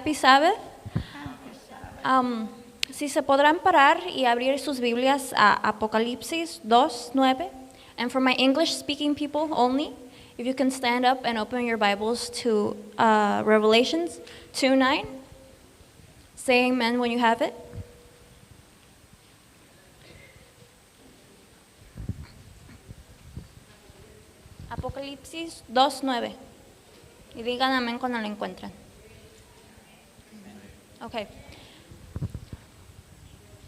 Happy Sabbath. Si se podrán parar y abrir sus Biblias a Apocalipsis 2:9. And for my English-speaking people only, if you can stand up and open your Bibles to Revelations 2:9. Say amen when you have it. Apocalipsis 2:9. Y digan amén cuando lo encuentren. Okay.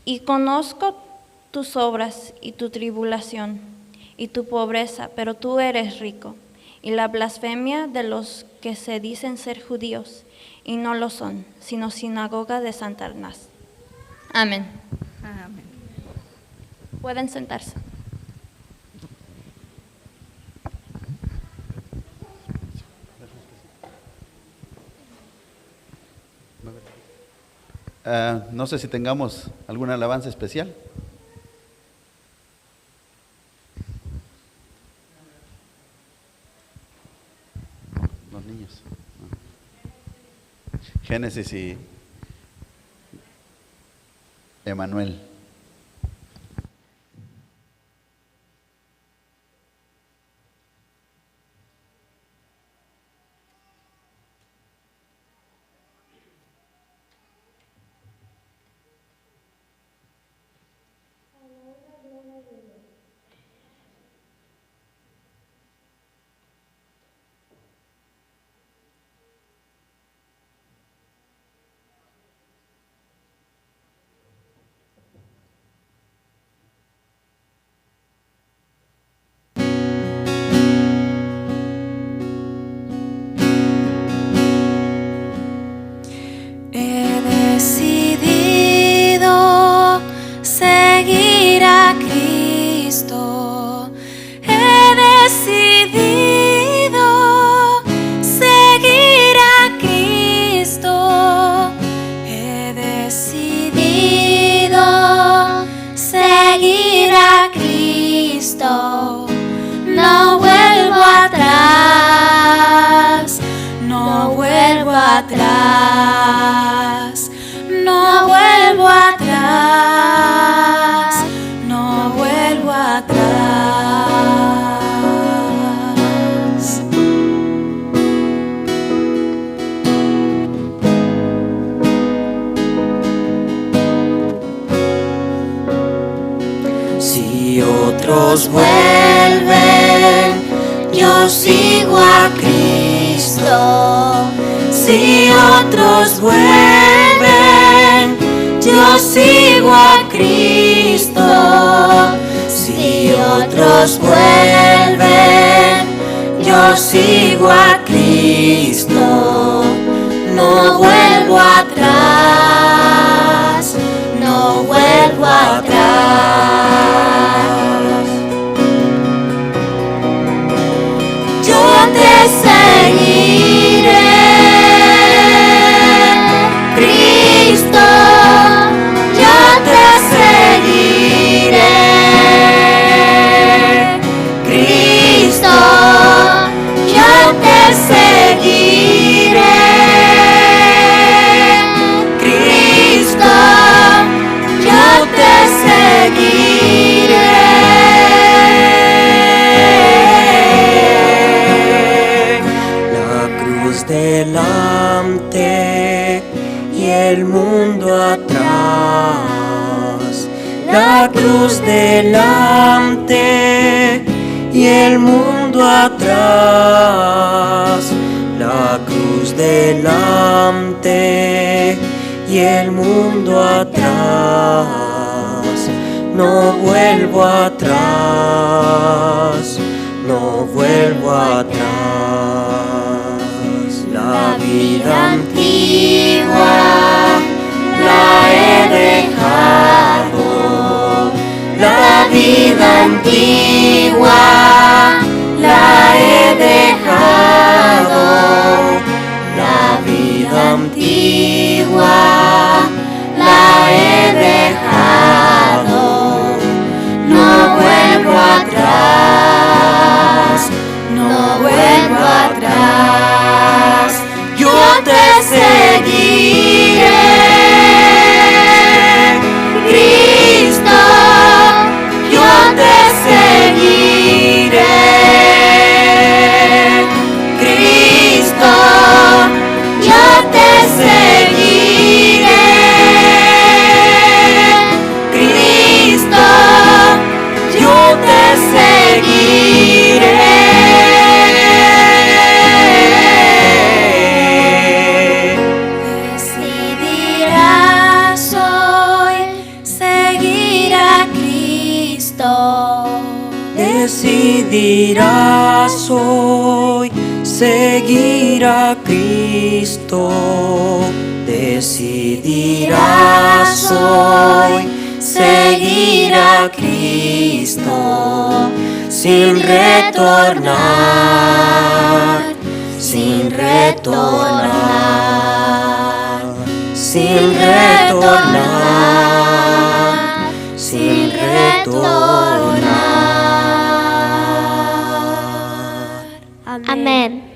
Y conozco tus obras y tu tribulación y tu pobreza, pero tú eres rico, y la blasfemia de los que se dicen ser judíos y no lo son, sino sinagoga de Satanás. Amén. Amén. Pueden sentarse. No sé si tengamos alguna alabanza especial. Los niños. Génesis y Emanuel. Otros vuelven, yo sigo a Cristo. Si otros vuelven, yo sigo a Cristo. Si otros vuelven, yo sigo a Cristo. No vuelvo atrás, no vuelvo atrás. Te seguiré, Cristo, yo te seguiré, Cristo, yo te seguiré, Cristo, yo te seguiré. Delante y el mundo atrás, la cruz delante y el mundo atrás, la cruz delante y el mundo atrás. No vuelvo atrás, no vuelvo atrás. La vida antigua la he dejado, la vida antigua la he dejado, la vida antigua la he dejado, no vuelvo atrás, no vuelvo atrás. Yo te seguiré, decidirás hoy seguir a Cristo. Decidirás hoy seguir a Cristo sin retornar, sin retornar, sin retornar, sin retornar. Amén.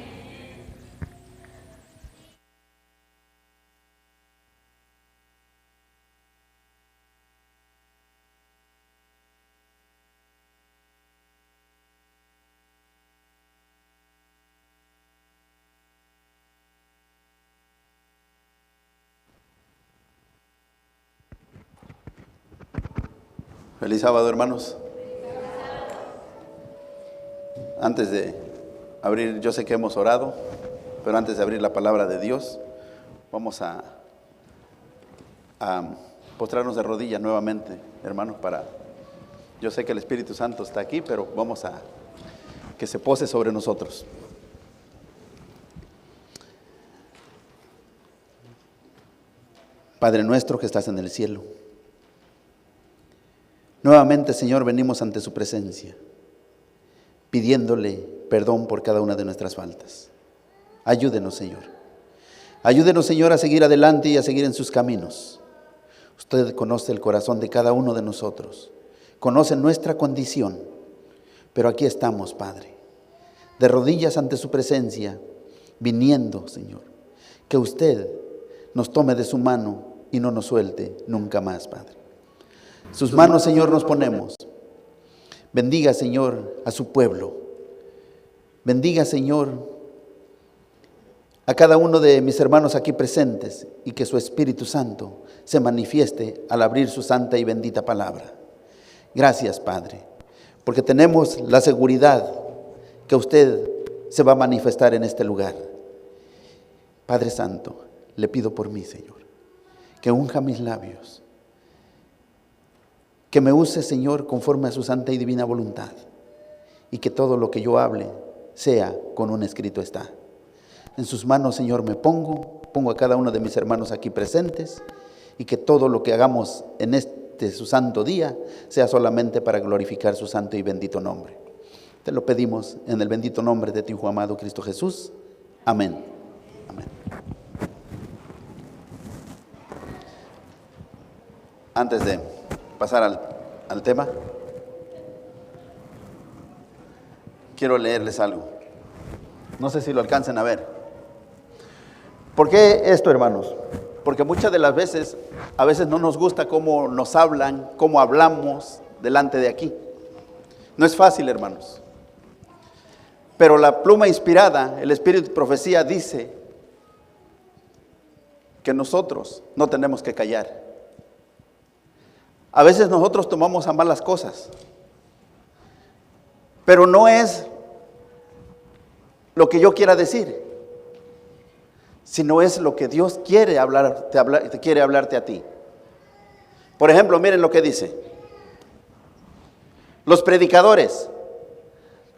Feliz sábado, hermanos. Antes de abrir, yo sé que hemos orado, pero antes de abrir la palabra de Dios, vamos a postrarnos de rodillas nuevamente, hermanos, yo sé que el Espíritu Santo está aquí, pero vamos a que se pose sobre nosotros. Padre nuestro que estás en el cielo, nuevamente, Señor, venimos ante su presencia, pidiéndole perdón por cada una de nuestras faltas. Ayúdenos, Señor. Ayúdenos, Señor, a seguir adelante y a seguir en sus caminos. Usted conoce el corazón de cada uno de nosotros, conoce nuestra condición, pero aquí estamos, Padre, de rodillas ante su presencia, viniendo, Señor, que usted nos tome de su mano y no nos suelte nunca más, Padre. Sus manos, Señor, nos ponemos. Bendiga, Señor, a su pueblo. Bendiga, Señor, a cada uno de mis hermanos aquí presentes y que su Espíritu Santo se manifieste al abrir su santa y bendita palabra. Gracias, Padre, porque tenemos la seguridad que usted se va a manifestar en este lugar. Padre Santo, le pido por mí, Señor, que unja mis labios, que me use, Señor, conforme a su santa y divina voluntad, y que todo lo que yo hable sea con un escrito está. En sus manos, Señor, me pongo a cada uno de mis hermanos aquí presentes, y que todo lo que hagamos en este su santo día sea solamente para glorificar su santo y bendito nombre. Te lo pedimos en el bendito nombre de tu Hijo amado Cristo Jesús. Amén. Amén. Antes de pasar al tema, quiero leerles algo. No sé si lo alcancen a ver. ¿Por qué esto, hermanos? Porque muchas de las veces, a veces no nos gusta cómo nos hablan, cómo hablamos delante de aquí. No es fácil, hermanos. Pero la pluma inspirada, el espíritu de profecía dice que nosotros no tenemos que callar. A veces nosotros tomamos a mal las cosas, pero no es lo que yo quiera decir, sino es lo que Dios quiere quiere hablarte a ti. Por ejemplo, miren lo que dice. Los predicadores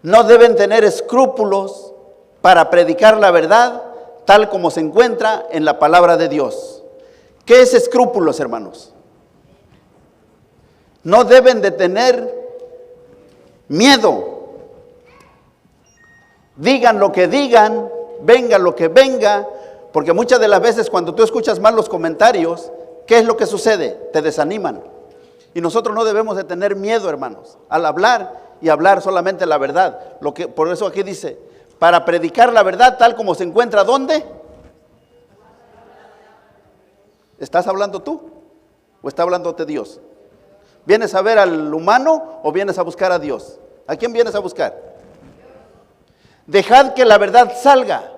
no deben tener escrúpulos para predicar la verdad tal como se encuentra en la palabra de Dios. ¿Qué es escrúpulos, hermanos? No deben de tener miedo. Digan lo que digan, venga lo que venga, porque muchas de las veces cuando tú escuchas mal los comentarios, ¿qué es lo que sucede? Te desaniman. Y nosotros no debemos de tener miedo, hermanos, al hablar y hablar solamente la verdad. Por eso aquí dice, para predicar la verdad tal como se encuentra, ¿dónde? ¿Estás hablando tú o está hablándote Dios? ¿Vienes a ver al humano o vienes a buscar a Dios? ¿A quién vienes a buscar? Dejad que la verdad salga.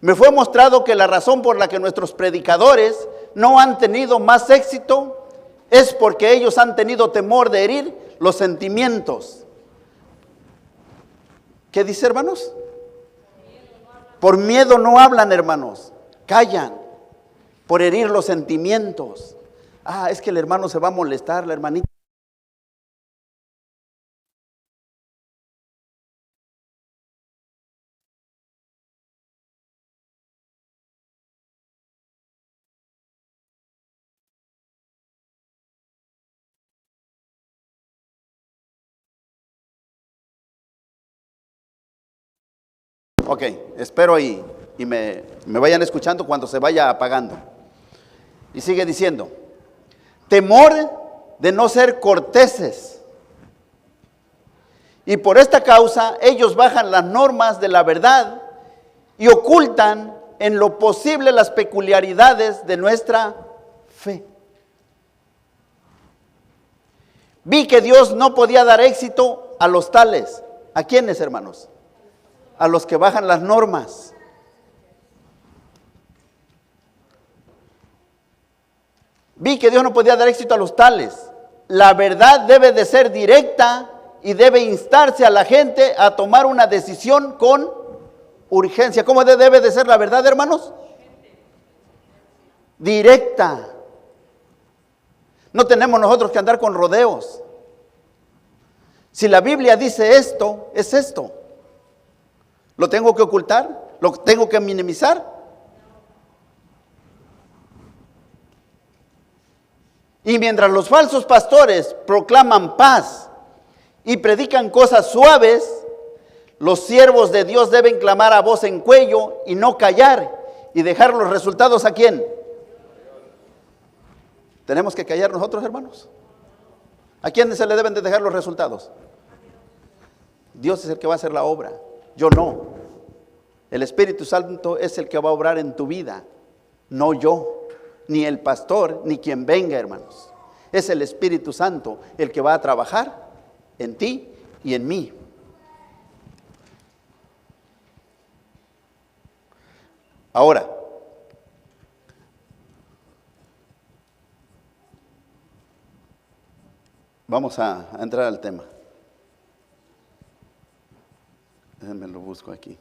Me fue mostrado que la razón por la que nuestros predicadores no han tenido más éxito es porque ellos han tenido temor de herir los sentimientos. ¿Qué dice, hermanos? Por miedo no hablan, hermanos. Callan por herir los sentimientos. Es que el hermano se va a molestar, la hermanita. Ok, espero y me vayan escuchando cuando se vaya apagando. Y sigue diciendo, temor de no ser corteses. Y por esta causa ellos bajan las normas de la verdad y ocultan en lo posible las peculiaridades de nuestra fe. Vi que Dios no podía dar éxito a los tales. ¿A quiénes, hermanos? A los que bajan las normas. Vi que Dios no podía dar éxito a los tales. La verdad debe de ser directa y debe instarse a la gente a tomar una decisión con urgencia. ¿Cómo debe de ser la verdad, hermanos? Directa. No tenemos nosotros que andar con rodeos. Si la Biblia dice esto, es esto. ¿Lo tengo que ocultar? ¿Lo tengo que minimizar? Y mientras los falsos pastores proclaman paz y predican cosas suaves, los siervos de Dios deben clamar a voz en cuello y no callar y dejar los resultados ¿a quién? ¿Tenemos que callar nosotros, hermanos? ¿A quién se le deben de dejar los resultados? Dios es el que va a hacer la obra, yo no. El Espíritu Santo es el que va a obrar en tu vida, no yo, ni el pastor, ni quien venga, hermanos. Es el Espíritu Santo el que va a trabajar en ti y en mí. Ahora, vamos a entrar al tema. Déjenme lo busco aquí.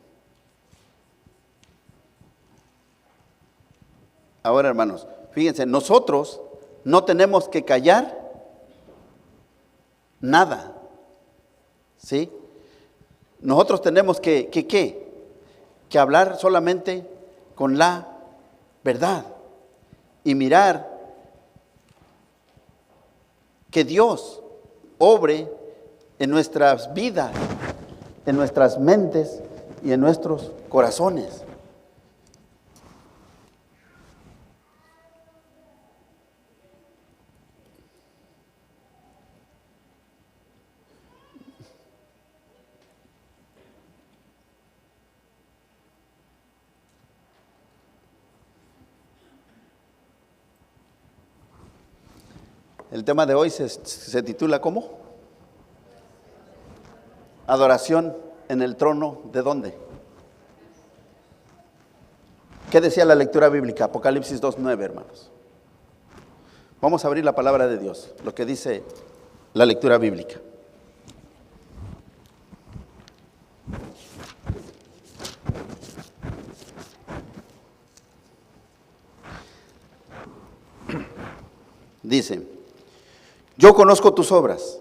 Ahora, hermanos, fíjense, nosotros no tenemos que callar nada, ¿sí? Nosotros tenemos que hablar solamente con la verdad y mirar que Dios obre en nuestras vidas, en nuestras mentes y en nuestros corazones. El tema de hoy se titula ¿cómo? Adoración en el trono ¿de dónde? ¿Qué decía la lectura bíblica? Apocalipsis 2:9, hermanos. Vamos a abrir la palabra de Dios, lo que dice la lectura bíblica. Dice, yo conozco tus obras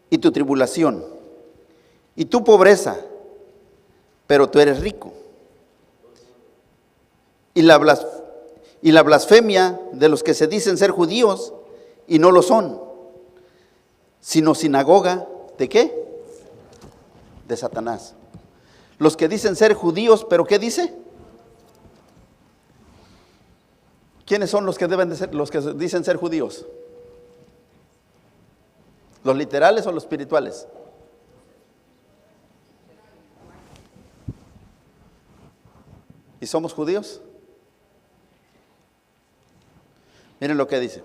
y tu tribulación y tu pobreza, pero tú eres rico. Y la blasfemia de los que se dicen ser judíos y no lo son, sino sinagoga ¿de qué? De Satanás. Los que dicen ser judíos, pero ¿qué dice? ¿Quiénes son los que deben de ser, los que dicen ser judíos? ¿Los literales o los espirituales? ¿Y somos judíos? Miren lo que dice.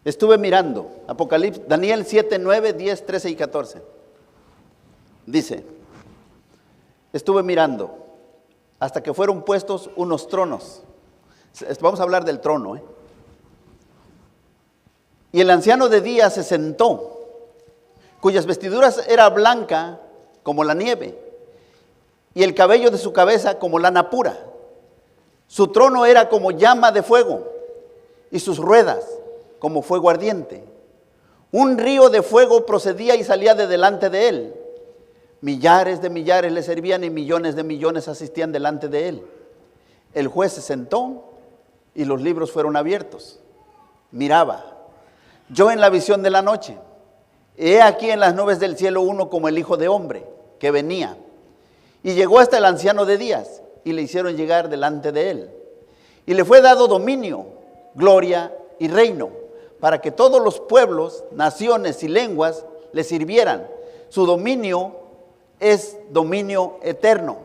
Estuve mirando, Apocalipsis, Daniel 7, 9, 10, 13 y 14. Dice, estuve mirando hasta que fueron puestos unos tronos. Vamos a hablar del trono, Y el anciano de día se sentó, cuyas vestiduras era blanca como la nieve, y el cabello de su cabeza como lana pura. Su trono era como llama de fuego, y sus ruedas como fuego ardiente. Un río de fuego procedía y salía de delante de él. Millares de millares le servían y millones de millones asistían delante de él. El juez se sentó y los libros fueron abiertos. Miraba yo en la visión de la noche, He aquí en las nubes del cielo uno como el Hijo de Hombre, que venía. Y llegó hasta el anciano de días, y le hicieron llegar delante de él. Y le fue dado dominio, gloria y reino, para que todos los pueblos, naciones y lenguas le sirvieran. Su dominio es dominio eterno,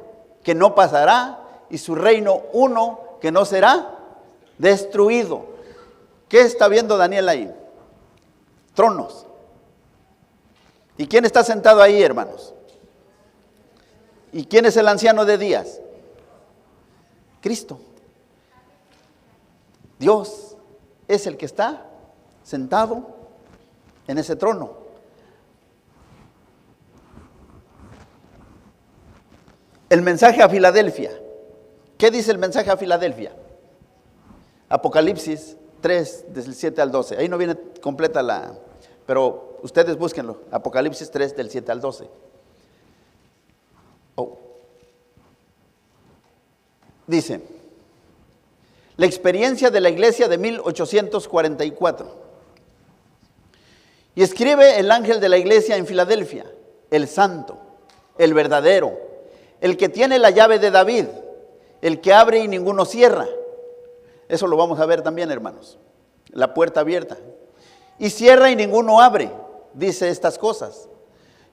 que no pasará, y su reino uno que no será destruido. ¿Qué está viendo Daniel ahí? Tronos. ¿Y quién está sentado ahí, hermanos? ¿Y quién es el anciano de días? Cristo. Dios es el que está sentado en ese trono. El mensaje a Filadelfia. ¿Qué dice el mensaje a Filadelfia? Apocalipsis 3, del 7 al 12. Ahí no viene completa pero ustedes búsquenlo. Apocalipsis 3, del 7 al 12. Dice, la experiencia de la iglesia de 1844. Y escribe el ángel de la iglesia en Filadelfia, el santo, el verdadero, el que tiene la llave de David, el que abre y ninguno cierra. Eso lo vamos a ver también, hermanos. La puerta abierta. Y cierra y ninguno abre, dice estas cosas.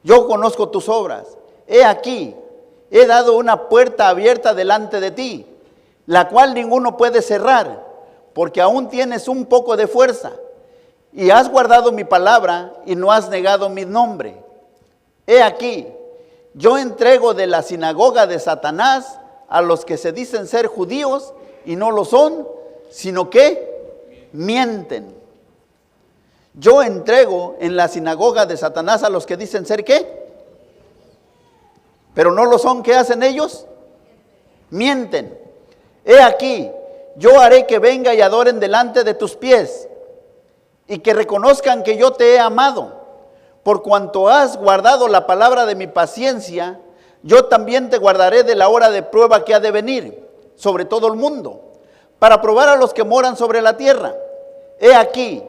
Yo conozco tus obras. He aquí, he dado una puerta abierta delante de ti, la cual ninguno puede cerrar, porque aún tienes un poco de fuerza, y has guardado mi palabra y no has negado mi nombre. He aquí, yo entrego de la sinagoga de Satanás a los que se dicen ser judíos y no lo son, sino que mienten. Yo entrego en la sinagoga de Satanás a los que dicen ser ¿qué? Pero no lo son. ¿Qué hacen ellos? Mienten. He aquí, yo haré que venga y adoren delante de tus pies, y que reconozcan que yo te he amado. Por cuanto has guardado la palabra de mi paciencia, yo también te guardaré de la hora de prueba que ha de venir sobre todo el mundo, para probar a los que moran sobre la tierra. He aquí,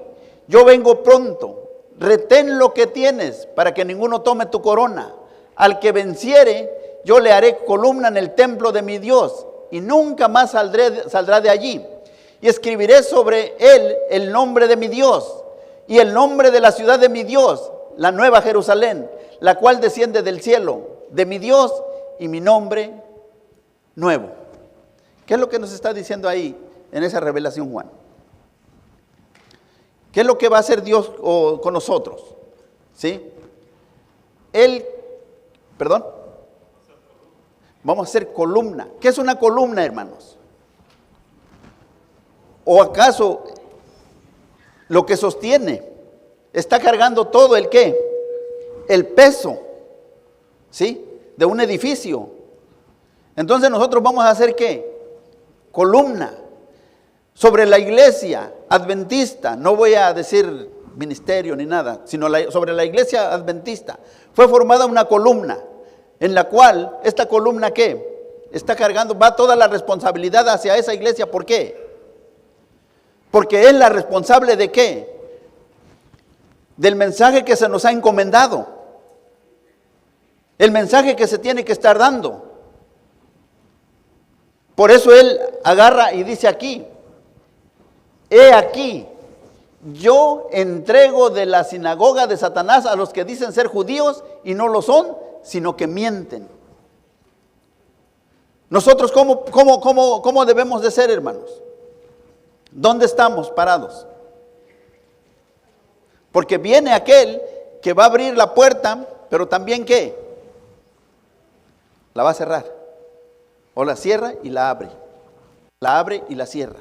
yo vengo pronto. Retén lo que tienes, para que ninguno tome tu corona. Al que venciere, yo le haré columna en el templo de mi Dios, y nunca más saldrá de allí. Y escribiré sobre él el nombre de mi Dios, y el nombre de la ciudad de mi Dios, la nueva Jerusalén, la cual desciende del cielo, de mi Dios, y mi nombre nuevo. ¿Qué es lo que nos está diciendo ahí en esa revelación Juan? ¿Qué es lo que va a hacer Dios con nosotros? ¿Sí? Vamos a hacer columna. ¿Qué es una columna, hermanos? ¿O acaso lo que sostiene está cargando todo el qué? El peso, ¿sí? De un edificio. Entonces nosotros vamos a hacer ¿qué? Columna. Sobre la iglesia adventista, no voy a decir ministerio ni nada, sino sobre la iglesia adventista, fue formada una columna, en la cual esta columna ¿qué? Está cargando, va toda la responsabilidad hacia esa iglesia. ¿Por qué? Porque es la responsable de ¿qué? Del mensaje que se nos ha encomendado, el mensaje que se tiene que estar dando. Por eso él agarra y dice aquí, he aquí, yo entrego de la sinagoga de Satanás a los que dicen ser judíos y no lo son, sino que mienten. Nosotros, ¿cómo debemos de ser, hermanos? ¿Dónde estamos parados? Porque viene aquel que va a abrir la puerta, pero también ¿qué? La va a cerrar. O la cierra y la abre. La abre y la cierra.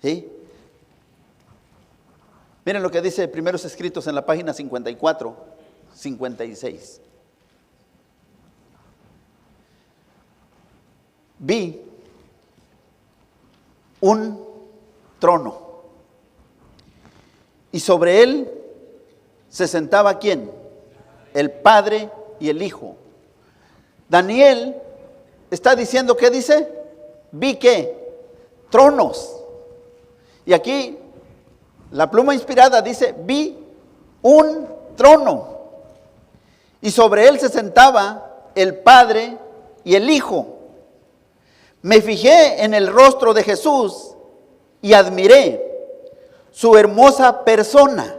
¿Sí? Miren lo que dice Primeros Escritos en la página 54, 56. Vi un trono, y sobre él se sentaba ¿quién? El Padre y el Hijo. Daniel está diciendo, ¿qué dice? Vi ¿qué? Tronos. Y aquí la pluma inspirada dice, vi un trono, y sobre él se sentaba el Padre y el Hijo. Me fijé en el rostro de Jesús y admiré su hermosa persona.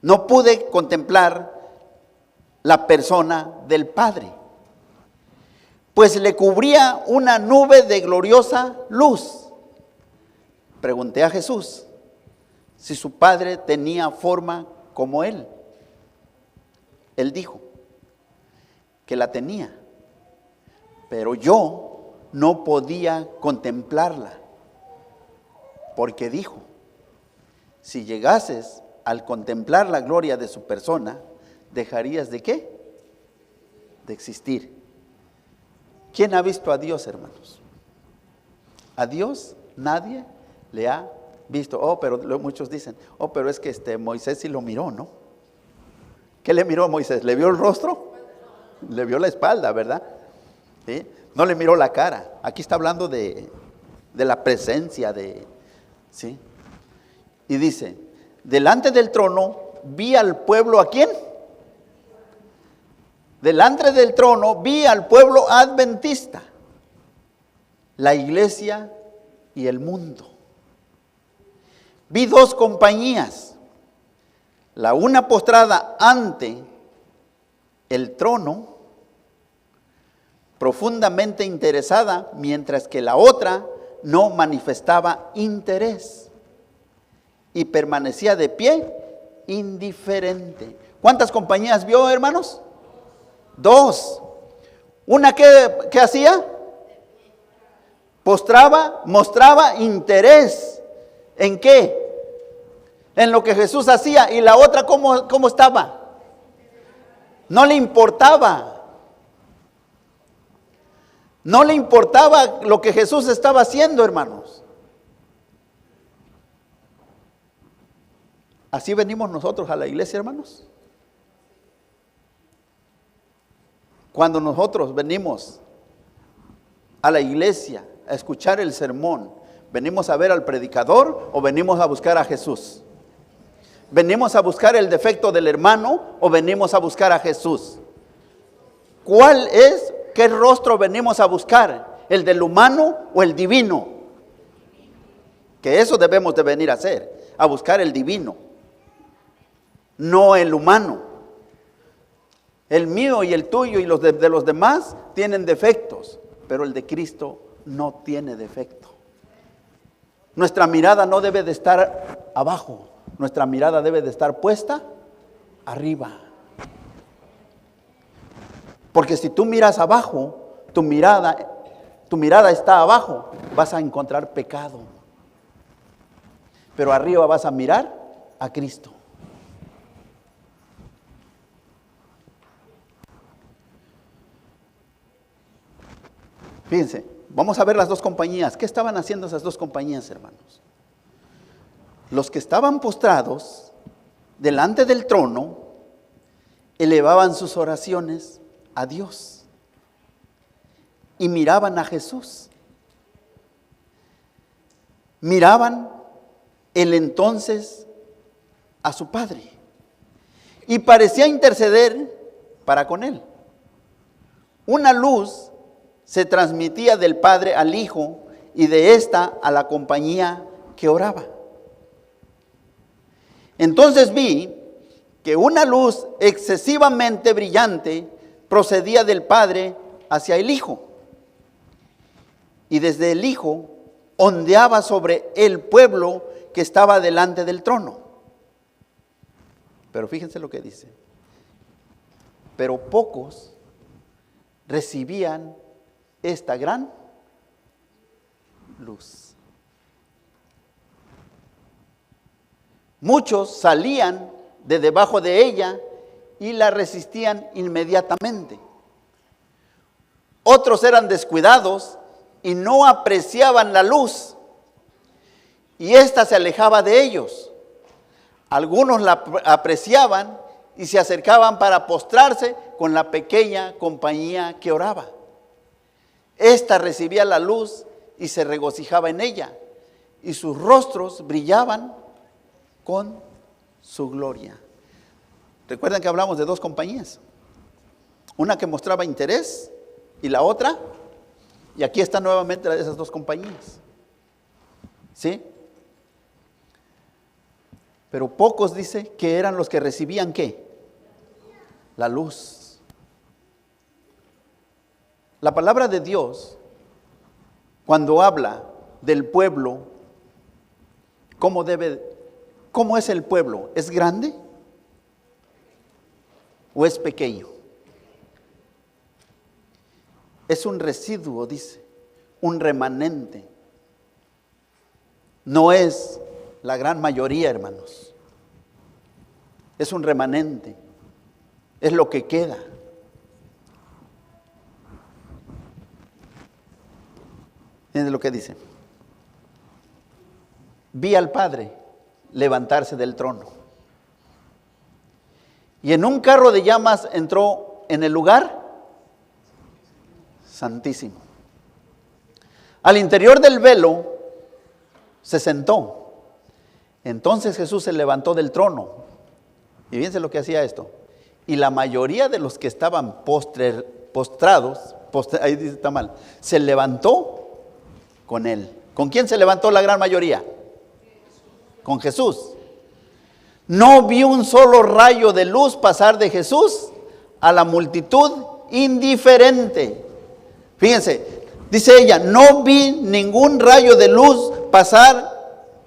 No pude contemplar la persona del Padre, pues le cubría una nube de gloriosa luz. Pregunté a Jesús si su Padre tenía forma como Él. Él dijo que la tenía, pero yo no podía contemplarla, porque dijo, si llegases al contemplar la gloria de su persona, ¿dejarías de qué? De existir. ¿Quién ha visto a Dios, hermanos? A Dios nadie le ha visto. Oh, pero muchos dicen, oh, pero es que Moisés sí lo miró, ¿no? ¿Qué le miró a Moisés? ¿Le vio el rostro? Le vio la espalda, ¿verdad? ¿Sí? No le miró la cara. Aquí está hablando de la presencia ¿sí? Y dice, delante del trono vi al pueblo, ¿a quién? Delante del trono vi al pueblo adventista, la iglesia y el mundo. Vi dos compañías, la una postrada ante el trono, profundamente interesada, mientras que la otra no manifestaba interés y permanecía de pie, indiferente. ¿Cuántas compañías vio, hermanos? Dos. Una que hacía, mostraba interés. ¿En qué? En lo que Jesús hacía. Y la otra, ¿cómo estaba? No le importaba. No le importaba lo que Jesús estaba haciendo, hermanos. Así venimos nosotros a la iglesia, hermanos. Cuando nosotros venimos a la iglesia a escuchar el sermón, ¿venimos a ver al predicador o venimos a buscar a Jesús? ¿Venimos a buscar el defecto del hermano o venimos a buscar a Jesús? ¿Qué rostro venimos a buscar? ¿El del humano o el divino? Que eso debemos de venir a hacer, a buscar el divino, no el humano. El mío y el tuyo y los de los demás tienen defectos, pero el de Cristo no tiene defecto. Nuestra mirada no debe de estar abajo, nuestra mirada debe de estar puesta arriba. Porque si tú miras abajo, tu mirada está abajo, vas a encontrar pecado. Pero arriba vas a mirar a Cristo. Fíjense, vamos a ver las dos compañías. ¿Qué estaban haciendo esas dos compañías, hermanos? Los que estaban postrados delante del trono elevaban sus oraciones a Dios y miraban a Jesús. Miraban el entonces a su Padre y parecía interceder para con él. Una luz se transmitía del Padre al Hijo y de ésta a la compañía que oraba. Entonces vi que una luz excesivamente brillante procedía del Padre hacia el Hijo, y desde el Hijo ondeaba sobre el pueblo que estaba delante del trono. Pero fíjense lo que dice. Pero pocos recibían esta gran luz. Muchos salían de debajo de ella y la resistían inmediatamente. Otros eran descuidados y no apreciaban la luz, y ésta se alejaba de ellos. Algunos la apreciaban y se acercaban para postrarse con la pequeña compañía que oraba. Esta recibía la luz y se regocijaba en ella, y sus rostros brillaban con su gloria. Recuerden que hablamos de dos compañías. Una que mostraba interés y la otra. Y aquí están nuevamente esas dos compañías. ¿Sí? Pero pocos, dice, que eran los que recibían ¿qué? La luz. La palabra de Dios, cuando habla del pueblo, ¿cómo es el pueblo? ¿Es grande o es pequeño? Es un residuo, dice, un remanente. No es la gran mayoría, hermanos. Es un remanente. Es lo que queda. Miren lo que dice. Vi al Padre levantarse del trono. Y en un carro de llamas entró en el lugar santísimo. Al interior del velo se sentó. Entonces Jesús se levantó del trono. Y fíjense lo que hacía esto. Y la mayoría de los que estaban postrados, ahí dice, está mal, se levantó con él. ¿Con quién se levantó la gran mayoría? Con Jesús. No vi un solo rayo de luz pasar de Jesús a la multitud indiferente. Fíjense, dice ella, no vi ningún rayo de luz pasar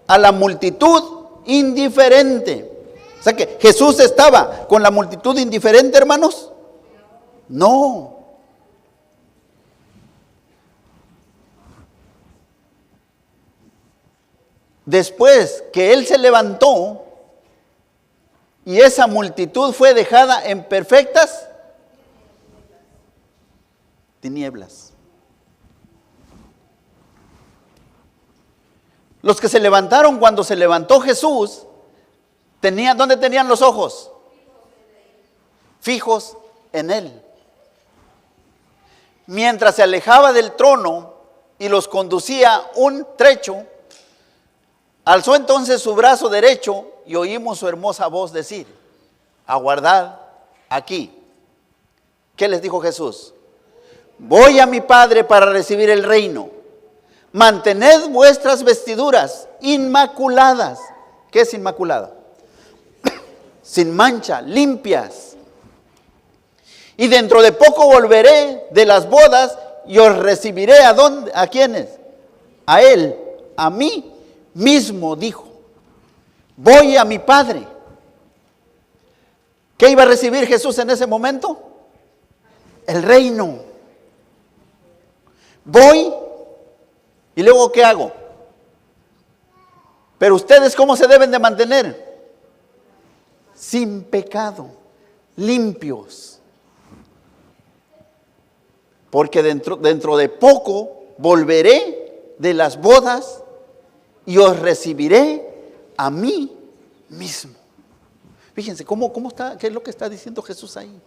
a la multitud indiferente. O sea que Jesús estaba con la multitud indiferente, hermanos. No. Después que Él se levantó y esa multitud fue dejada en perfectas tinieblas. Los que se levantaron cuando se levantó Jesús, ¿dónde tenían los ojos? Fijos en Él. Mientras se alejaba del trono y los conducía un trecho, alzó entonces su brazo derecho y oímos su hermosa voz decir: aguardad aquí. ¿Qué les dijo Jesús? Voy a mi Padre para recibir el reino. Mantened vuestras vestiduras inmaculadas. ¿Qué es inmaculada? Sin mancha, limpias. Y dentro de poco volveré de las bodas y os recibiré ¿a dónde? ¿A quiénes? A Él, a mí mismo, dijo. Voy a mi Padre. ¿Qué iba a recibir Jesús en ese momento? El reino. Voy y luego ¿qué hago? Pero ustedes ¿cómo se deben de mantener? Sin pecado, limpios. Porque dentro de poco volveré de las bodas y os recibiré a mí mismo. Fíjense cómo está, qué es lo que está diciendo Jesús ahí.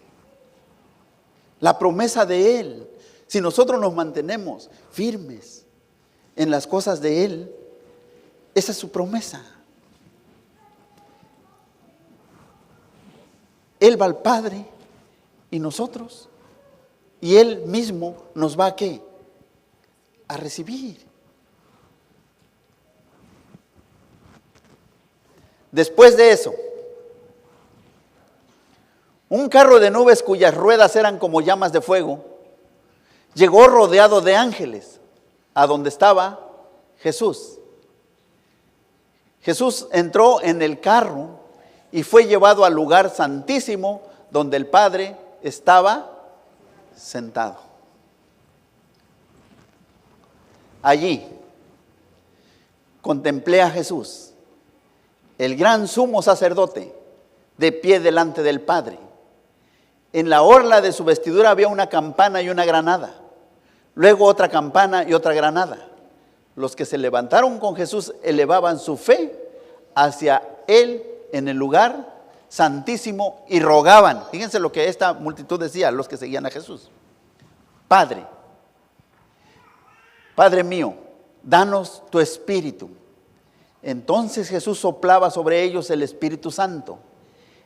La promesa de Él. Si nosotros nos mantenemos firmes en las cosas de Él, esa es su promesa. Él va al Padre y nosotros, y Él mismo nos va ¿a qué? A recibir. Después de eso, un carro de nubes cuyas ruedas eran como llamas de fuego, llegó rodeado de ángeles a donde estaba Jesús. Jesús entró en el carro y fue llevado al lugar santísimo donde el Padre estaba sentado. Allí contemplé a Jesús, el gran sumo sacerdote, de pie delante del Padre. En la orla de su vestidura había una campana y una granada. Luego otra campana y otra granada. Los que se levantaron con Jesús elevaban su fe hacia Él en el lugar santísimo y rogaban. Fíjense lo que esta multitud decía, los que seguían a Jesús. Padre, Padre mío, danos tu espíritu. Entonces Jesús soplaba sobre ellos el Espíritu Santo.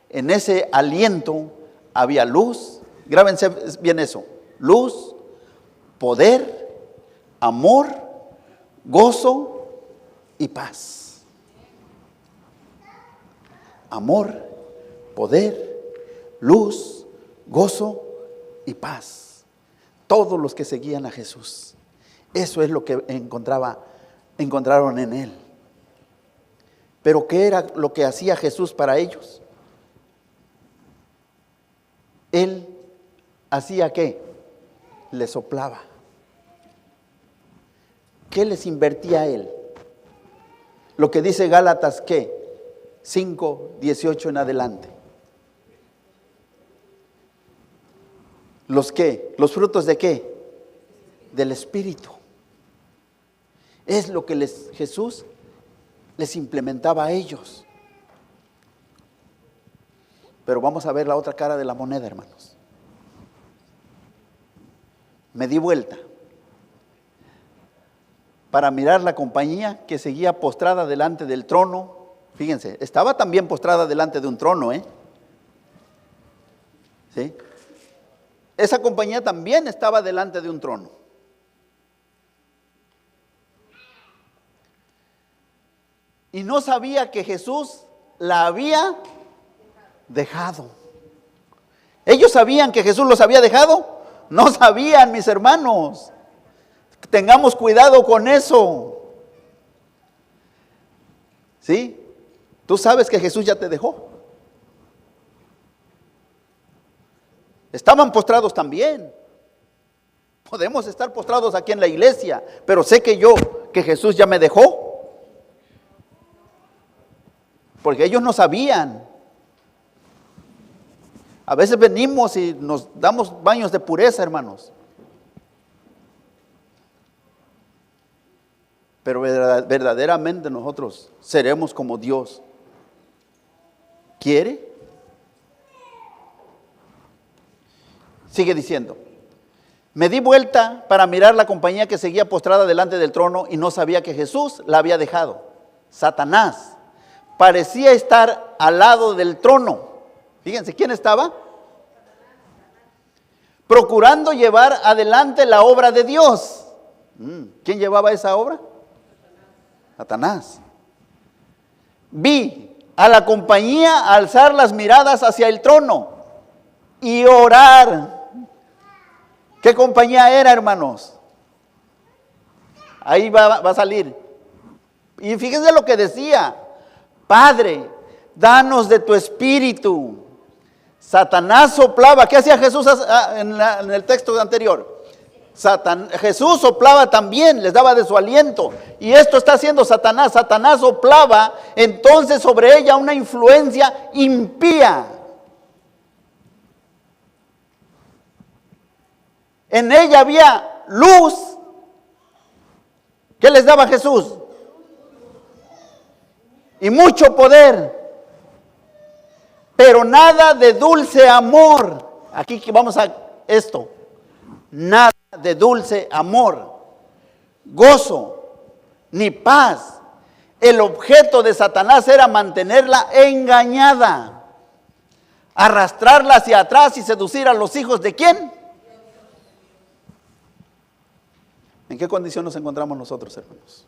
En ese aliento había luz, grábense bien eso, luz, poder, amor, gozo y paz. Amor, poder, luz, gozo y paz. Todos los que seguían a Jesús. Eso es lo que encontraron en Él. Pero ¿qué era lo que hacía Jesús para ellos? Él hacía ¿qué? Les soplaba. ¿Qué les invertía Él? Lo que dice Gálatas, ¿qué? 5:18 en adelante. ¿Los qué? ¿Los frutos de qué? Del Espíritu. Es lo que Jesús les implementaba a ellos. Pero vamos a ver la otra cara de la moneda, hermanos. Me di vuelta para mirar la compañía que seguía postrada delante del trono. Fíjense, estaba también postrada delante de un trono, ¿sí? Esa compañía también estaba delante de un trono. Y no sabía que Jesús la había dejado. ¿Ellos sabían que Jesús los había dejado? No sabían, mis hermanos. Tengamos cuidado con eso. ¿Sí? Tú sabes que Jesús ya te dejó. Estaban postrados también. Podemos estar postrados aquí en la iglesia, pero sé que Jesús ya me dejó. Porque ellos no sabían. A veces venimos y nos damos baños de pureza, hermanos. Pero verdaderamente nosotros seremos como Dios quiere. Sigue diciendo, me di vuelta para mirar la compañía que seguía postrada delante del trono y no sabía que Jesús la había dejado. Satanás parecía estar al lado del trono. Fíjense, ¿quién estaba? Procurando llevar adelante la obra de Dios. ¿Quién llevaba esa obra? Satanás. Vi a la compañía alzar las miradas hacia el trono y orar. ¿Qué compañía era, hermanos? Ahí va a salir. Y fíjense lo que decía. Padre, danos de tu espíritu. Satanás soplaba. ¿Qué hacía Jesús en el texto anterior? Jesús soplaba también, les daba de su aliento. Y esto está haciendo Satanás. Satanás soplaba entonces sobre ella una influencia impía. En ella había luz. ¿Qué les daba Jesús? Y mucho poder, pero nada de dulce amor. Aquí vamos a esto, nada de dulce amor, gozo, ni paz. El objeto de Satanás era mantenerla engañada, arrastrarla hacia atrás y seducir a los hijos de ¿quién? ¿En qué condición nos encontramos nosotros, hermanos?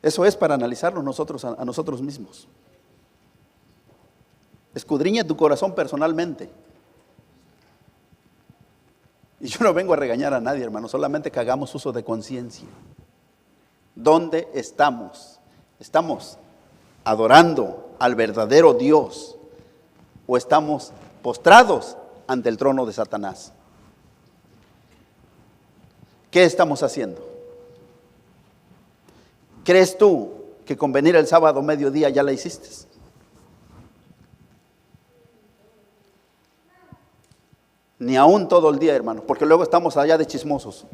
Eso es para analizarnos nosotros a nosotros mismos. Escudriña tu corazón personalmente. Y yo no vengo a regañar a nadie, hermano, solamente que hagamos uso de conciencia. ¿Dónde estamos? ¿Estamos adorando al verdadero Dios o estamos postrados ante el trono de Satanás? ¿Qué estamos haciendo? ¿Crees tú que con venir el sábado mediodía ya la hiciste? Ni aún todo el día, hermano, porque luego estamos allá de chismosos.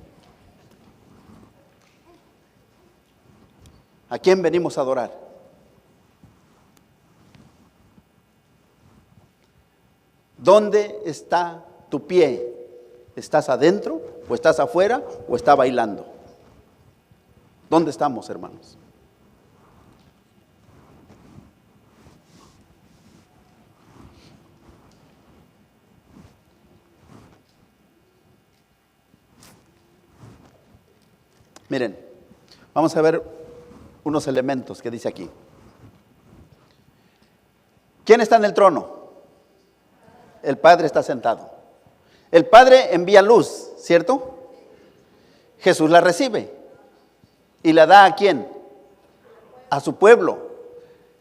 ¿A quién venimos a adorar? ¿Dónde está tu pie ¿Estás adentro o estás afuera o estás bailando? ¿Dónde estamos, hermanos? Miren, vamos a ver unos elementos que dice aquí. ¿Quién está en el trono? El Padre está sentado. El Padre envía luz, ¿cierto? Jesús la recibe. ¿Y la da a quién? A su pueblo.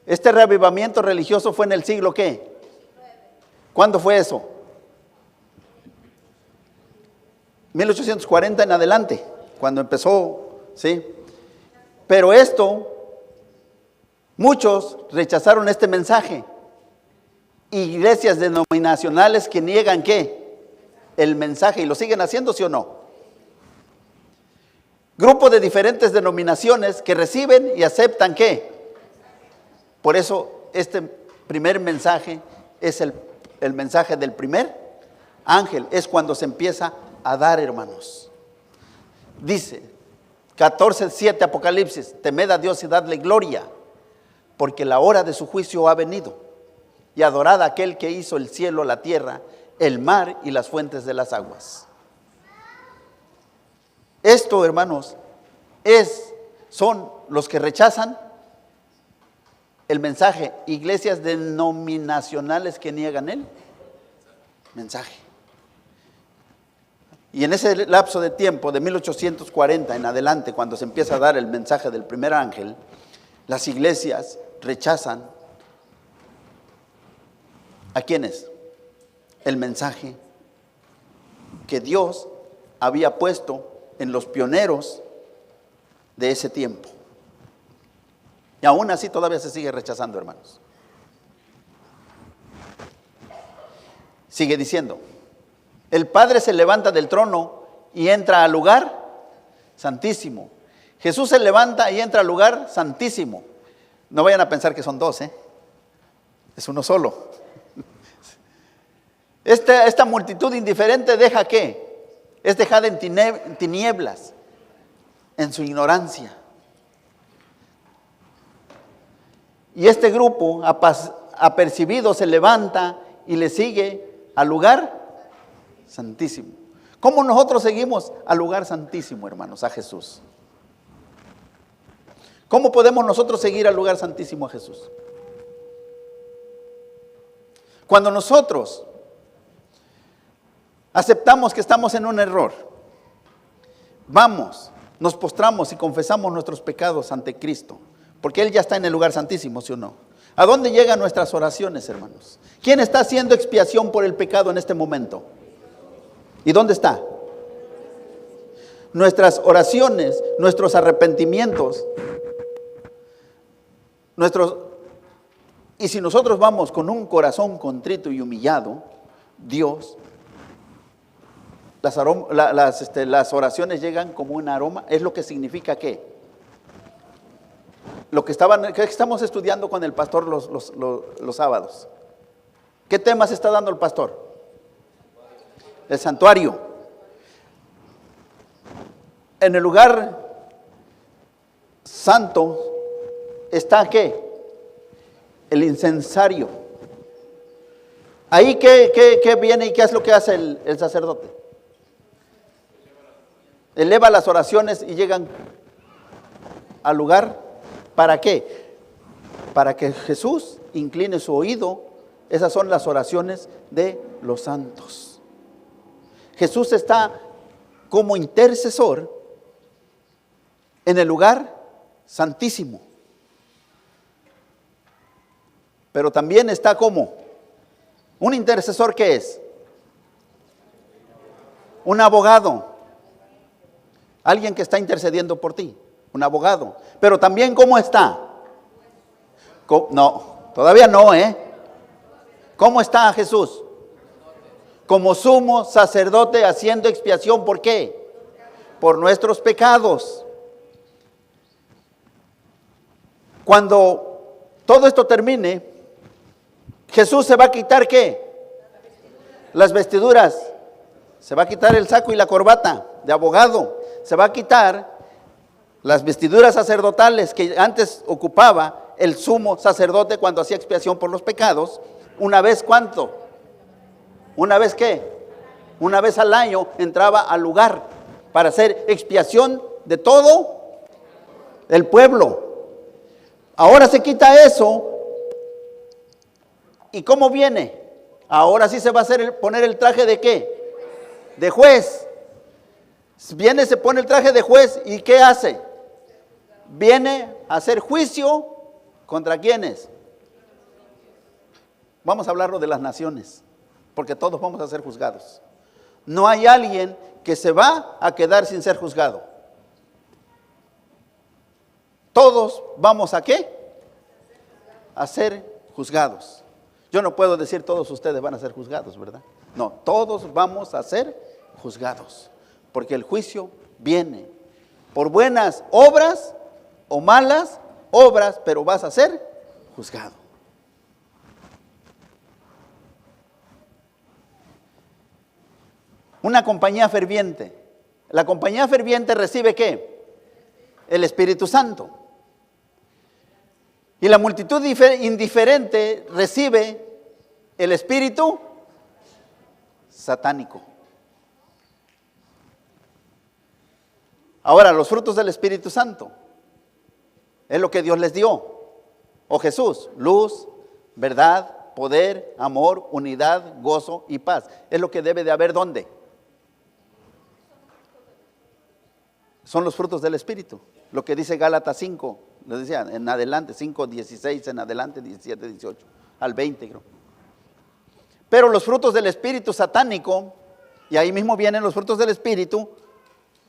Este reavivamiento religioso fue en el siglo ¿qué? ¿Cuándo fue eso? 1840 en adelante, cuando empezó, ¿sí? Pero muchos rechazaron este mensaje. Iglesias denominacionales que niegan ¿qué? El mensaje, y lo siguen haciendo, ¿sí o no? Grupos de diferentes denominaciones que reciben y aceptan ¿qué? Por eso este primer mensaje es el mensaje del primer ángel, es cuando se empieza a dar, hermanos. Dice 14:7 Apocalipsis: temed a Dios y dadle gloria, porque la hora de su juicio ha venido. Y adorad a aquel que hizo el cielo, la tierra, el mar y las fuentes de las aguas. Esto, hermanos, son los que rechazan el mensaje. Iglesias denominacionales que niegan el mensaje. Y en ese lapso de tiempo, de 1840 en adelante, cuando se empieza a dar el mensaje del primer ángel, las iglesias rechazan ¿a quiénes? El mensaje que Dios había puesto en los pioneros de ese tiempo. Y aún así todavía se sigue rechazando, hermanos. Sigue diciendo: el Padre se levanta del trono y entra al lugar santísimo. Jesús se levanta y entra al lugar santísimo. No vayan a pensar que son dos, es uno solo. Esta multitud indiferente deja ¿qué? Es dejada en tinieblas, en su ignorancia. Y este grupo apercibido se levanta y le sigue al lugar santísimo. ¿Cómo nosotros seguimos al lugar santísimo, hermanos? A Jesús. ¿Cómo podemos nosotros seguir al lugar santísimo a Jesús? Cuando nosotros aceptamos que estamos en un error, vamos, nos postramos y confesamos nuestros pecados ante Cristo, porque Él ya está en el lugar santísimo, ¿sí o no? ¿A dónde llegan nuestras oraciones, hermanos? ¿Quién está haciendo expiación por el pecado en este momento? ¿Y dónde está? Nuestras oraciones, nuestros arrepentimientos, y si nosotros vamos con un corazón contrito y humillado, Dios, las oraciones llegan como un aroma. Es lo que significa ¿qué? Lo que estamos estudiando con el pastor los sábados. ¿Qué temas está dando el pastor? El santuario. En el lugar santo está ¿qué? El incensario. Ahí ¿qué viene y qué es lo que hace el sacerdote? Eleva las oraciones y llegan al lugar. ¿Para qué? Para que Jesús incline su oído. Esas son las oraciones de los santos. Jesús está como intercesor en el lugar santísimo. Pero también está como un intercesor. ¿Qué es? Un abogado. Alguien que está intercediendo por ti, un abogado. Pero también ¿cómo está? No, todavía no, ¿Cómo está Jesús? Como sumo sacerdote haciendo expiación. ¿Por qué? Por nuestros pecados. Cuando todo esto termine, Jesús se va a quitar ¿qué? Las vestiduras Se va a quitar el saco y la corbata de abogado. Se va a quitar las vestiduras sacerdotales que antes ocupaba el sumo sacerdote cuando hacía expiación por los pecados. Una vez, ¿cuánto? ¿Una vez qué? Una vez al año entraba al lugar para hacer expiación de todo el pueblo. Ahora se quita eso. ¿Y cómo viene? Ahora sí se va a poner el traje de ¿qué? De juez. Viene, se pone el traje de juez y ¿qué hace? Viene a hacer juicio ¿contra quiénes? Vamos a hablarlo de las naciones, porque todos vamos a ser juzgados. No hay alguien que se va a quedar sin ser juzgado. Todos vamos a ¿qué? A ser juzgados. Yo no puedo decir todos ustedes van a ser juzgados, ¿verdad? No, todos vamos a ser juzgados, porque el juicio viene por buenas obras o malas obras, pero vas a ser juzgado. Una compañía ferviente. La compañía ferviente recibe ¿qué? El Espíritu Santo. Y la multitud indiferente recibe el espíritu satánico. Ahora, los frutos del Espíritu Santo es lo que Dios les dio. O Jesús, luz, verdad, poder, amor, unidad, gozo y paz. Es lo que debe de haber ¿dónde? Son los frutos del Espíritu. Lo que dice Gálatas 5, les decía, en adelante, 5, 16, en adelante, 17, 18, al 20 creo. Pero los frutos del espíritu satánico, y ahí mismo vienen los frutos del Espíritu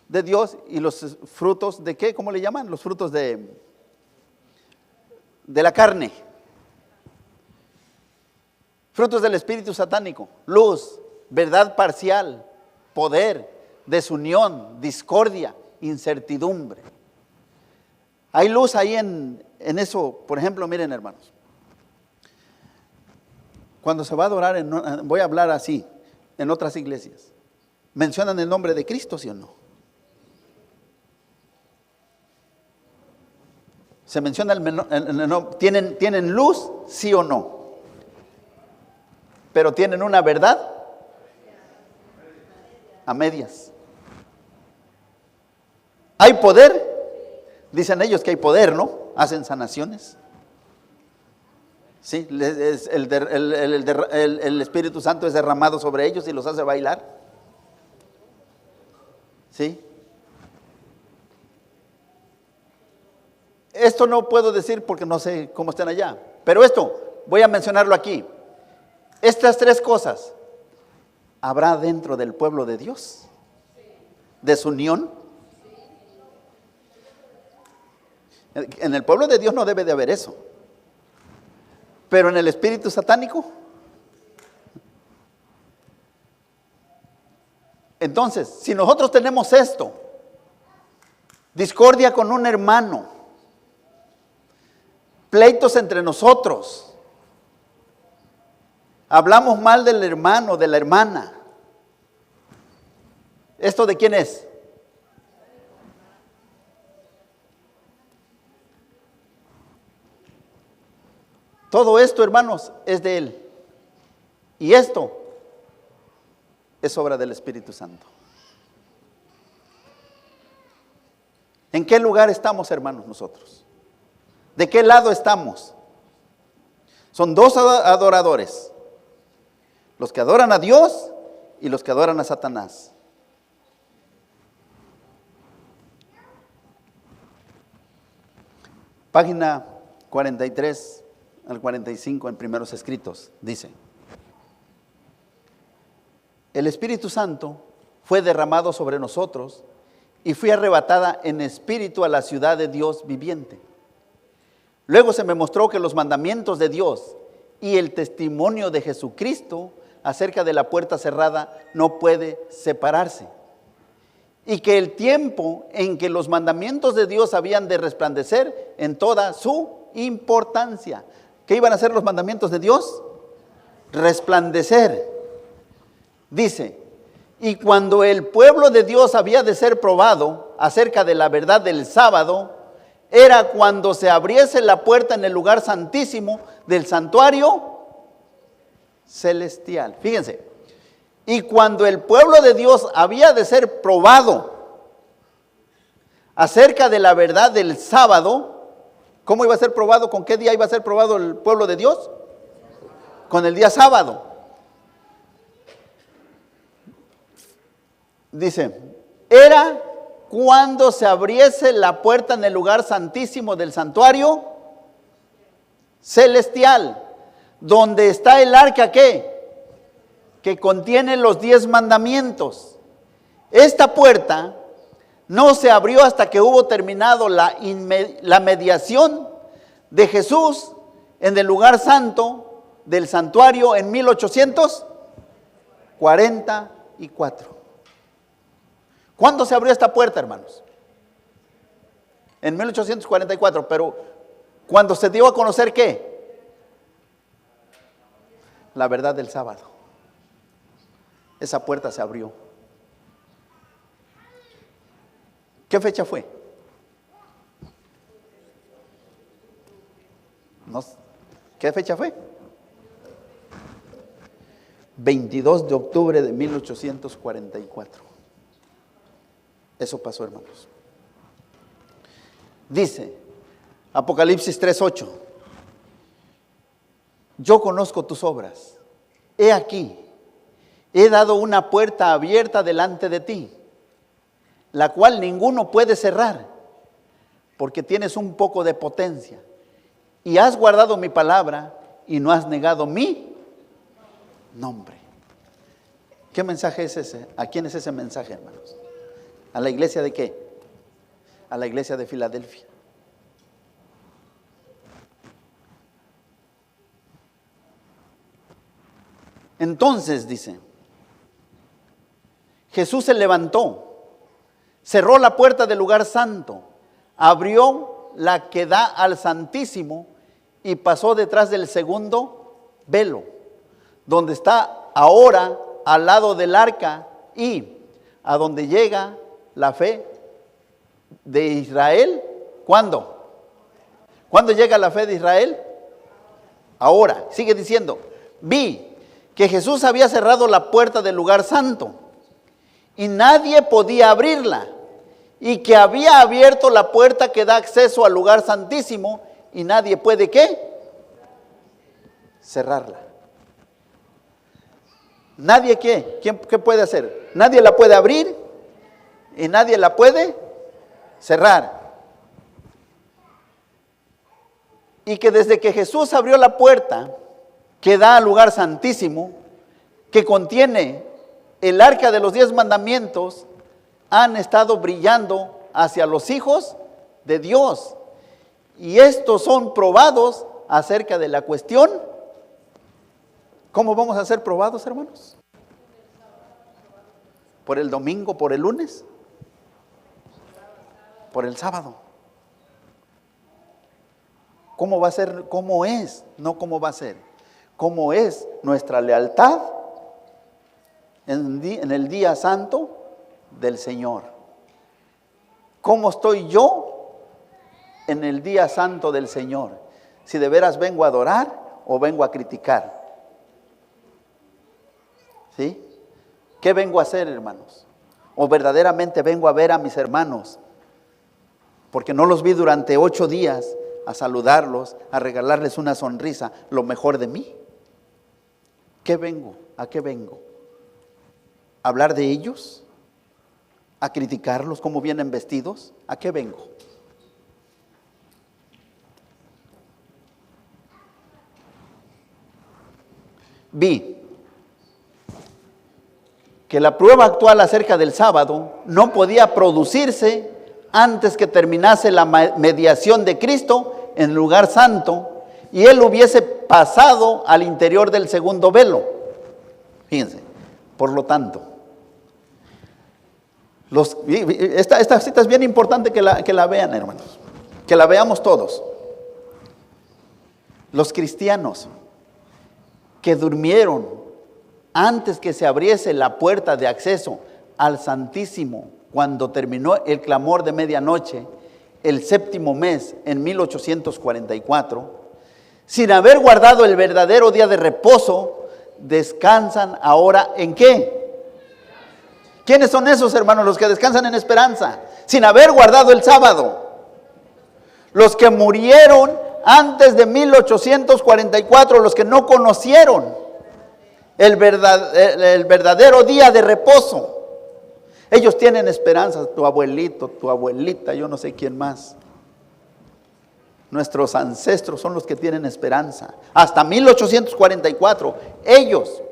de Dios y los frutos de ¿qué? ¿Cómo le llaman? Los frutos de la carne. Frutos del espíritu satánico: luz, verdad parcial, poder, desunión, discordia, incertidumbre. Hay luz ahí en eso. Por ejemplo, miren, hermanos, cuando se va a adorar, voy a hablar así, en otras iglesias, ¿mencionan el nombre de Cristo, sí o no? ¿Se menciona ¿tienen luz, sí o no? Pero tienen una verdad a medias. ¿Hay poder? Dicen ellos que hay poder, ¿no? Hacen sanaciones. Sí, el Espíritu Santo es derramado sobre ellos y los hace bailar. Sí. Esto no puedo decir porque no sé cómo están allá, pero esto voy a mencionarlo aquí. Estas tres cosas habrá dentro del pueblo de Dios, desunión. En el pueblo de Dios no debe de haber eso, pero en el espíritu satánico. Entonces, si nosotros tenemos esto, discordia con un hermano, pleitos entre nosotros, hablamos mal del hermano, de la hermana, ¿esto de quién es? Todo esto, hermanos, es de Él. Y esto es obra del Espíritu Santo. ¿En qué lugar estamos, hermanos, nosotros? ¿De qué lado estamos? Son dos adoradores: los que adoran a Dios y los que adoran a Satanás. Página 43 al 45 en Primeros Escritos, dice: el Espíritu Santo fue derramado sobre nosotros y fui arrebatada en espíritu a la ciudad de Dios viviente. Luego se me mostró que los mandamientos de Dios y el testimonio de Jesucristo acerca de la puerta cerrada no puede separarse, y que el tiempo en que los mandamientos de Dios habían de resplandecer en toda su importancia. ¿Qué iban a hacer los mandamientos de Dios? Resplandecer. Dice, Y cuando el pueblo de Dios había de ser probado acerca de la verdad del sábado, era cuando se abriese la puerta en el lugar santísimo del santuario celestial. Fíjense, y cuando el pueblo de Dios había de ser probado acerca de la verdad del sábado, ¿cómo iba a ser probado? ¿Con qué día iba a ser probado el pueblo de Dios? Con el día sábado. Dice, era cuando se abriese la puerta en el lugar santísimo del santuario celestial, donde está el arca que contiene los 10 mandamientos. Esta puerta no se abrió hasta que hubo terminado la mediación de Jesús en el lugar santo del santuario en 1844. ¿Cuándo se abrió esta puerta, hermanos? En 1844, pero cuando se dio a conocer ¿qué? La verdad del sábado. Esa puerta se abrió. ¿Qué fecha fue? ¿Qué fecha fue? 22 de octubre de 1844. Eso pasó, hermanos. Dice Apocalipsis 3:8: yo conozco tus obras. He aquí, he dado una puerta abierta delante de ti, la cual ninguno puede cerrar, porque tienes un poco de potencia, y has guardado mi palabra, y no has negado mi nombre. ¿Qué mensaje es ese? ¿A quién es ese mensaje, hermanos? ¿A la iglesia de qué? A la iglesia de Filadelfia. Entonces, dice, Jesús se levantó, cerró la puerta del lugar santo, abrió la que da al Santísimo y pasó detrás del segundo velo, donde está ahora al lado del arca y a donde llega la fe de Israel. ¿Cuándo? ¿Cuándo llega la fe de Israel? Ahora, sigue diciendo, vi que Jesús había cerrado la puerta del lugar santo y nadie podía abrirla, y que había abierto la puerta que da acceso al lugar santísimo y nadie puede ¿qué? Cerrarla. ¿Nadie qué? ¿Qué puede hacer? Nadie la puede abrir y nadie la puede cerrar. Y que desde que Jesús abrió la puerta que da al lugar santísimo, que contiene el arca de los 10 mandamientos, han estado brillando hacia los hijos de Dios. Y estos son probados acerca de la cuestión. ¿Cómo vamos a ser probados, hermanos? ¿Por el domingo, por el lunes? ¿Por el sábado? ¿Cómo va a ser? ¿Cómo es? No cómo va a ser. ¿Cómo es nuestra lealtad en el día santo del Señor? ¿Cómo estoy yo en el día santo del Señor? Si de veras vengo a adorar o vengo a criticar. ¿Sí? ¿Qué vengo a hacer, hermanos? ¿O verdaderamente vengo a ver a mis hermanos? Porque no los vi durante 8 días, a saludarlos, a regalarles una sonrisa, lo mejor de mí. ¿Qué vengo? ¿A qué vengo? ¿A hablar de ellos? ¿A criticarlos cómo vienen vestidos? ¿A qué vengo? Vi que la prueba actual acerca del sábado no podía producirse antes que terminase la mediación de Cristo en el lugar santo y Él hubiese pasado al interior del segundo velo. Fíjense, por lo tanto, esta cita es bien importante que la vean, hermanos, que la veamos todos. Los cristianos que durmieron antes que se abriese la puerta de acceso al Santísimo, cuando terminó el clamor de medianoche, el séptimo mes, en 1844, sin haber guardado el verdadero día de reposo, descansan ahora ¿en qué? ¿Quiénes son esos, hermanos, los que descansan en esperanza? Sin haber guardado el sábado. Los que murieron antes de 1844, los que no conocieron el verdadero día de reposo. Ellos tienen esperanza, tu abuelito, tu abuelita, yo no sé quién más. Nuestros ancestros son los que tienen esperanza. Hasta 1844, ellos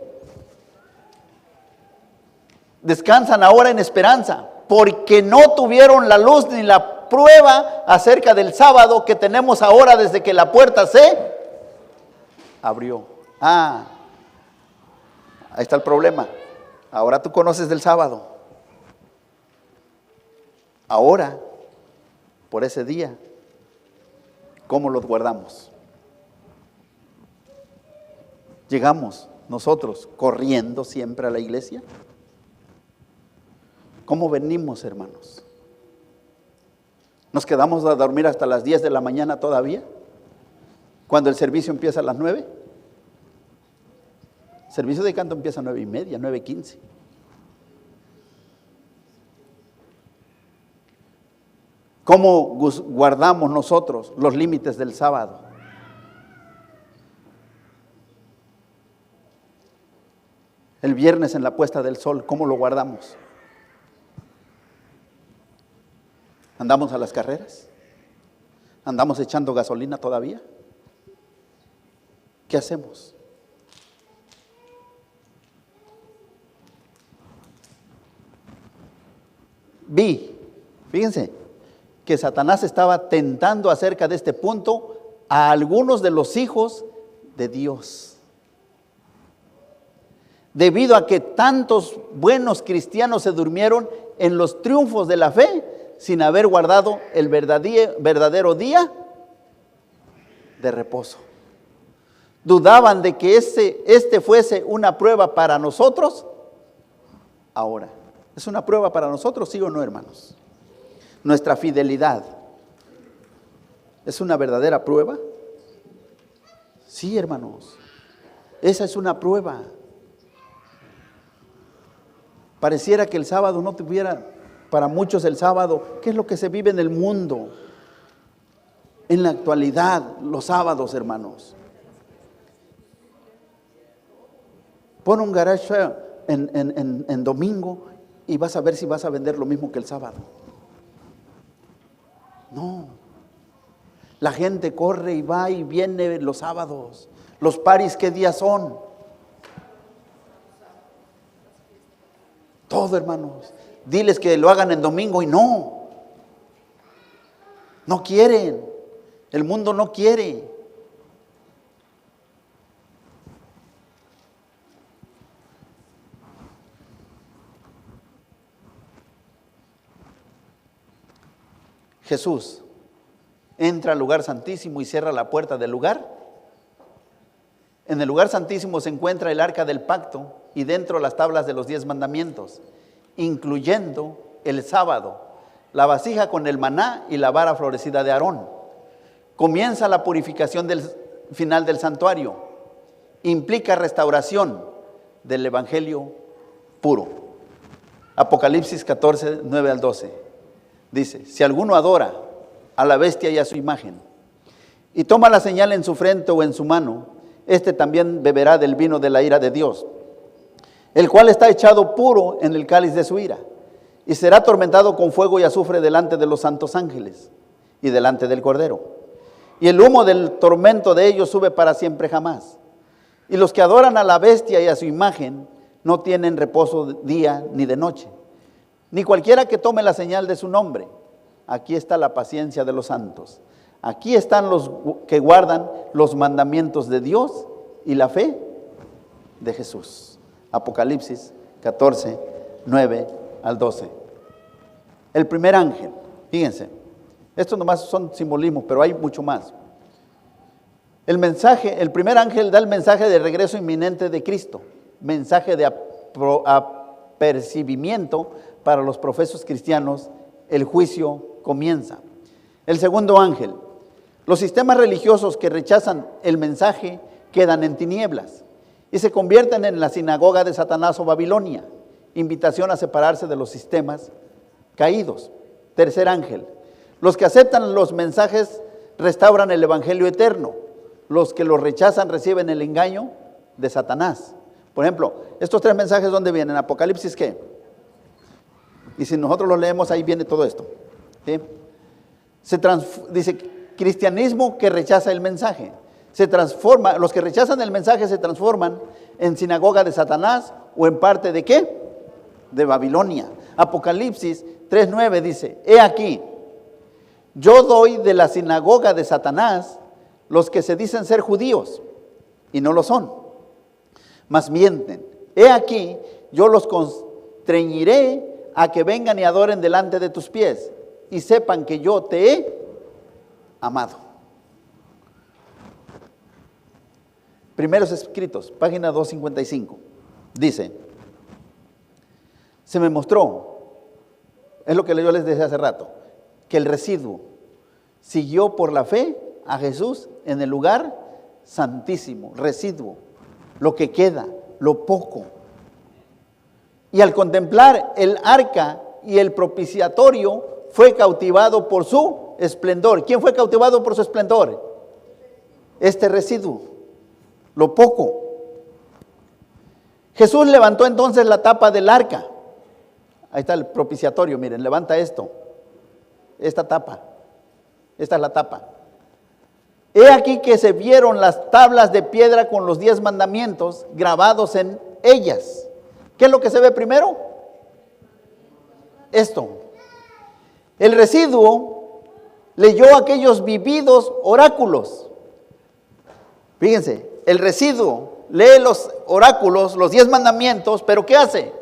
descansan ahora en esperanza, porque no tuvieron la luz ni la prueba acerca del sábado que tenemos ahora desde que la puerta se abrió. Ahí está el problema. Ahora tú conoces del sábado. Ahora, por ese día, ¿cómo los guardamos? ¿Llegamos nosotros corriendo siempre a la iglesia? ¿Cómo venimos, hermanos? ¿Nos quedamos a dormir hasta las 10 de la mañana todavía? Cuando el servicio empieza a las 9. El servicio de canto empieza a 9:30, 9:15. ¿Cómo guardamos nosotros los límites del sábado? El viernes en la puesta del sol, ¿cómo lo guardamos? ¿Andamos a las carreras? ¿Andamos echando gasolina todavía? ¿Qué hacemos? Fíjense, que Satanás estaba tentando acerca de este punto a algunos de los hijos de Dios. Debido a que tantos buenos cristianos se durmieron en los triunfos de la fe, sin haber guardado el verdadero día de reposo. Dudaban de que este fuese una prueba para nosotros. Ahora, ¿es una prueba para nosotros, sí o no, hermanos? Nuestra fidelidad ¿es una verdadera prueba? Sí, hermanos, esa es una prueba. Pareciera que el sábado no tuviera, para muchos el sábado, ¿qué es lo que se vive en el mundo? En la actualidad, los sábados, hermanos. Pon un garage en domingo y vas a ver si vas a vender lo mismo que el sábado. No, la gente corre y va y viene los sábados. Los paris, ¿qué días son? Todo, hermanos. Diles que lo hagan en domingo y no quieren. El mundo no quiere. Jesús entra al lugar santísimo y cierra la puerta del lugar. En el lugar santísimo se encuentra el arca del pacto y dentro las tablas de los 10 mandamientos, incluyendo el sábado, la vasija con el maná y la vara florecida de Aarón. Comienza la purificación del final del santuario. Implica restauración del evangelio puro. Apocalipsis 14, 9 al 12. Dice, si alguno adora a la bestia y a su imagen, y toma la señal en su frente o en su mano, este también beberá del vino de la ira de Dios, el cual está echado puro en el cáliz de su ira, y será atormentado con fuego y azufre delante de los santos ángeles y delante del Cordero. Y el humo del tormento de ellos sube para siempre jamás. Y los que adoran a la bestia y a su imagen no tienen reposo de día ni de noche, ni cualquiera que tome la señal de su nombre. Aquí está la paciencia de los santos. Aquí están los que guardan los mandamientos de Dios y la fe de Jesús. Apocalipsis 14, 9 al 12. El primer ángel, fíjense, estos nomás son simbolismos, pero hay mucho más. El primer ángel da el mensaje de regreso inminente de Cristo. mensaje de apercibimiento para los profesos cristianos. El juicio comienza. El segundo ángel. Los sistemas religiosos que rechazan el mensaje quedan en tinieblas y se convierten en la sinagoga de Satanás o Babilonia. Invitación a separarse de los sistemas caídos. Tercer ángel. Los que aceptan los mensajes restauran el evangelio eterno. Los que los rechazan reciben el engaño de Satanás. Por ejemplo, estos tres mensajes, ¿dónde vienen? Apocalipsis, ¿qué? Y si nosotros los leemos, ahí viene todo esto. ¿Sí? Dice, cristianismo que rechaza el mensaje. Se transforma, los que rechazan el mensaje se transforman en sinagoga de Satanás o en parte de ¿qué? De Babilonia. Apocalipsis 3:9 dice, he aquí, yo doy de la sinagoga de Satanás los que se dicen ser judíos y no lo son, mas mienten. He aquí, yo los constreñiré a que vengan y adoren delante de tus pies y sepan que yo te he amado. Primeros escritos, página 255, dice, se me mostró, es lo que yo les decía hace rato, que el residuo siguió por la fe a Jesús en el lugar santísimo, residuo, lo que queda, lo poco. Y al contemplar el arca y el propiciatorio, fue cautivado por su esplendor. ¿Quién fue cautivado por su esplendor? Este residuo, lo poco. Jesús levantó entonces la tapa del arca. Ahí está el propiciatorio, miren, levanta esto, esta tapa, esta es la tapa. He aquí que se vieron las tablas de piedra con los 10 mandamientos grabados en ellas. ¿Qué es lo que se ve primero? Esto. El residuo leyó aquellos vividos oráculos. Fíjense, el residuo lee los oráculos, los 10 mandamientos, pero ¿qué hace?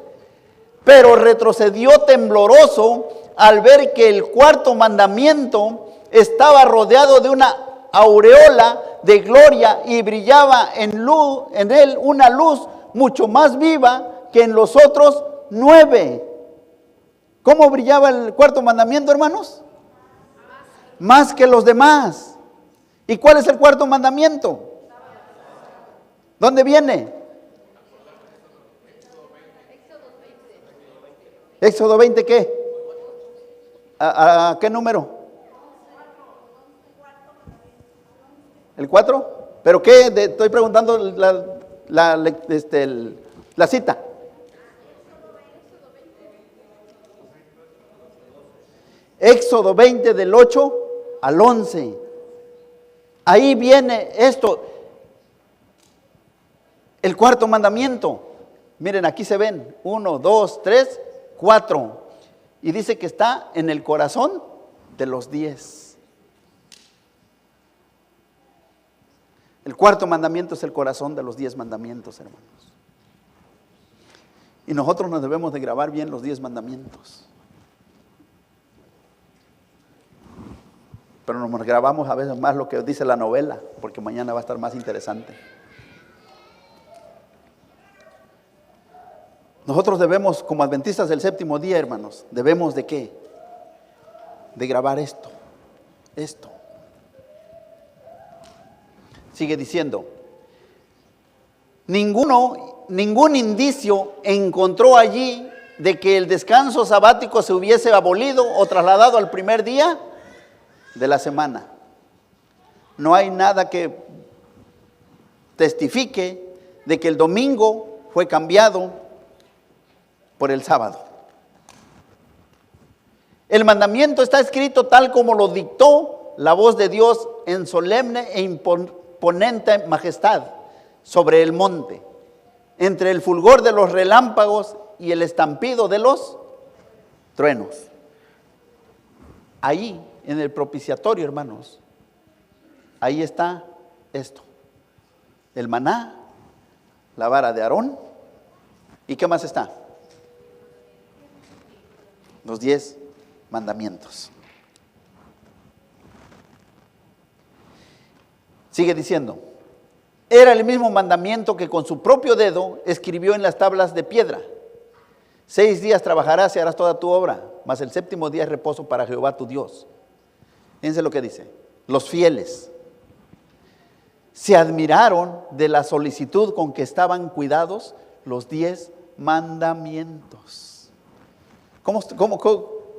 Pero retrocedió tembloroso al ver que el cuarto mandamiento estaba rodeado de una aureola de gloria y brillaba en él una luz mucho más viva que en los otros 9. ¿Cómo brillaba el cuarto mandamiento, hermanos? Más que los demás. ¿Y cuál es el cuarto mandamiento? ¿Dónde viene? Éxodo 20, ¿qué? ¿A qué número? ¿El 4? ¿Pero qué? Estoy preguntando la cita. Éxodo 20 del 8 al 11. Ahí viene esto. El cuarto mandamiento. Miren, aquí se ven. 1, 2, 3, 4. Y dice que está en el corazón de los 10. El cuarto mandamiento es el corazón de los 10 mandamientos, hermanos. Y nosotros nos debemos de grabar bien los 10 mandamientos. Pero nos grabamos a veces más lo que dice la novela, porque mañana va a estar más interesante. Nosotros debemos, como adventistas del séptimo día, hermanos, debemos de ¿qué? De grabar esto. Sigue diciendo, ningún indicio encontró allí de que el descanso sabático se hubiese abolido o trasladado al primer día de la semana. No hay nada que testifique de que el domingo fue cambiado por el sábado. El mandamiento está escrito tal como lo dictó la voz de Dios en solemne e imponente majestad sobre el monte, entre el fulgor de los relámpagos y el estampido de los truenos. Ahí, en el propiciatorio, hermanos, ahí está esto: el maná, la vara de Aarón, ¿y qué más está? Los 10 mandamientos. Sigue diciendo, era el mismo mandamiento que con su propio dedo escribió en las tablas de piedra. 6 días trabajarás y harás toda tu obra, mas el séptimo día es reposo para Jehová tu Dios. Fíjense lo que dice. Los fieles se admiraron de la solicitud con que estaban cuidados los 10 mandamientos.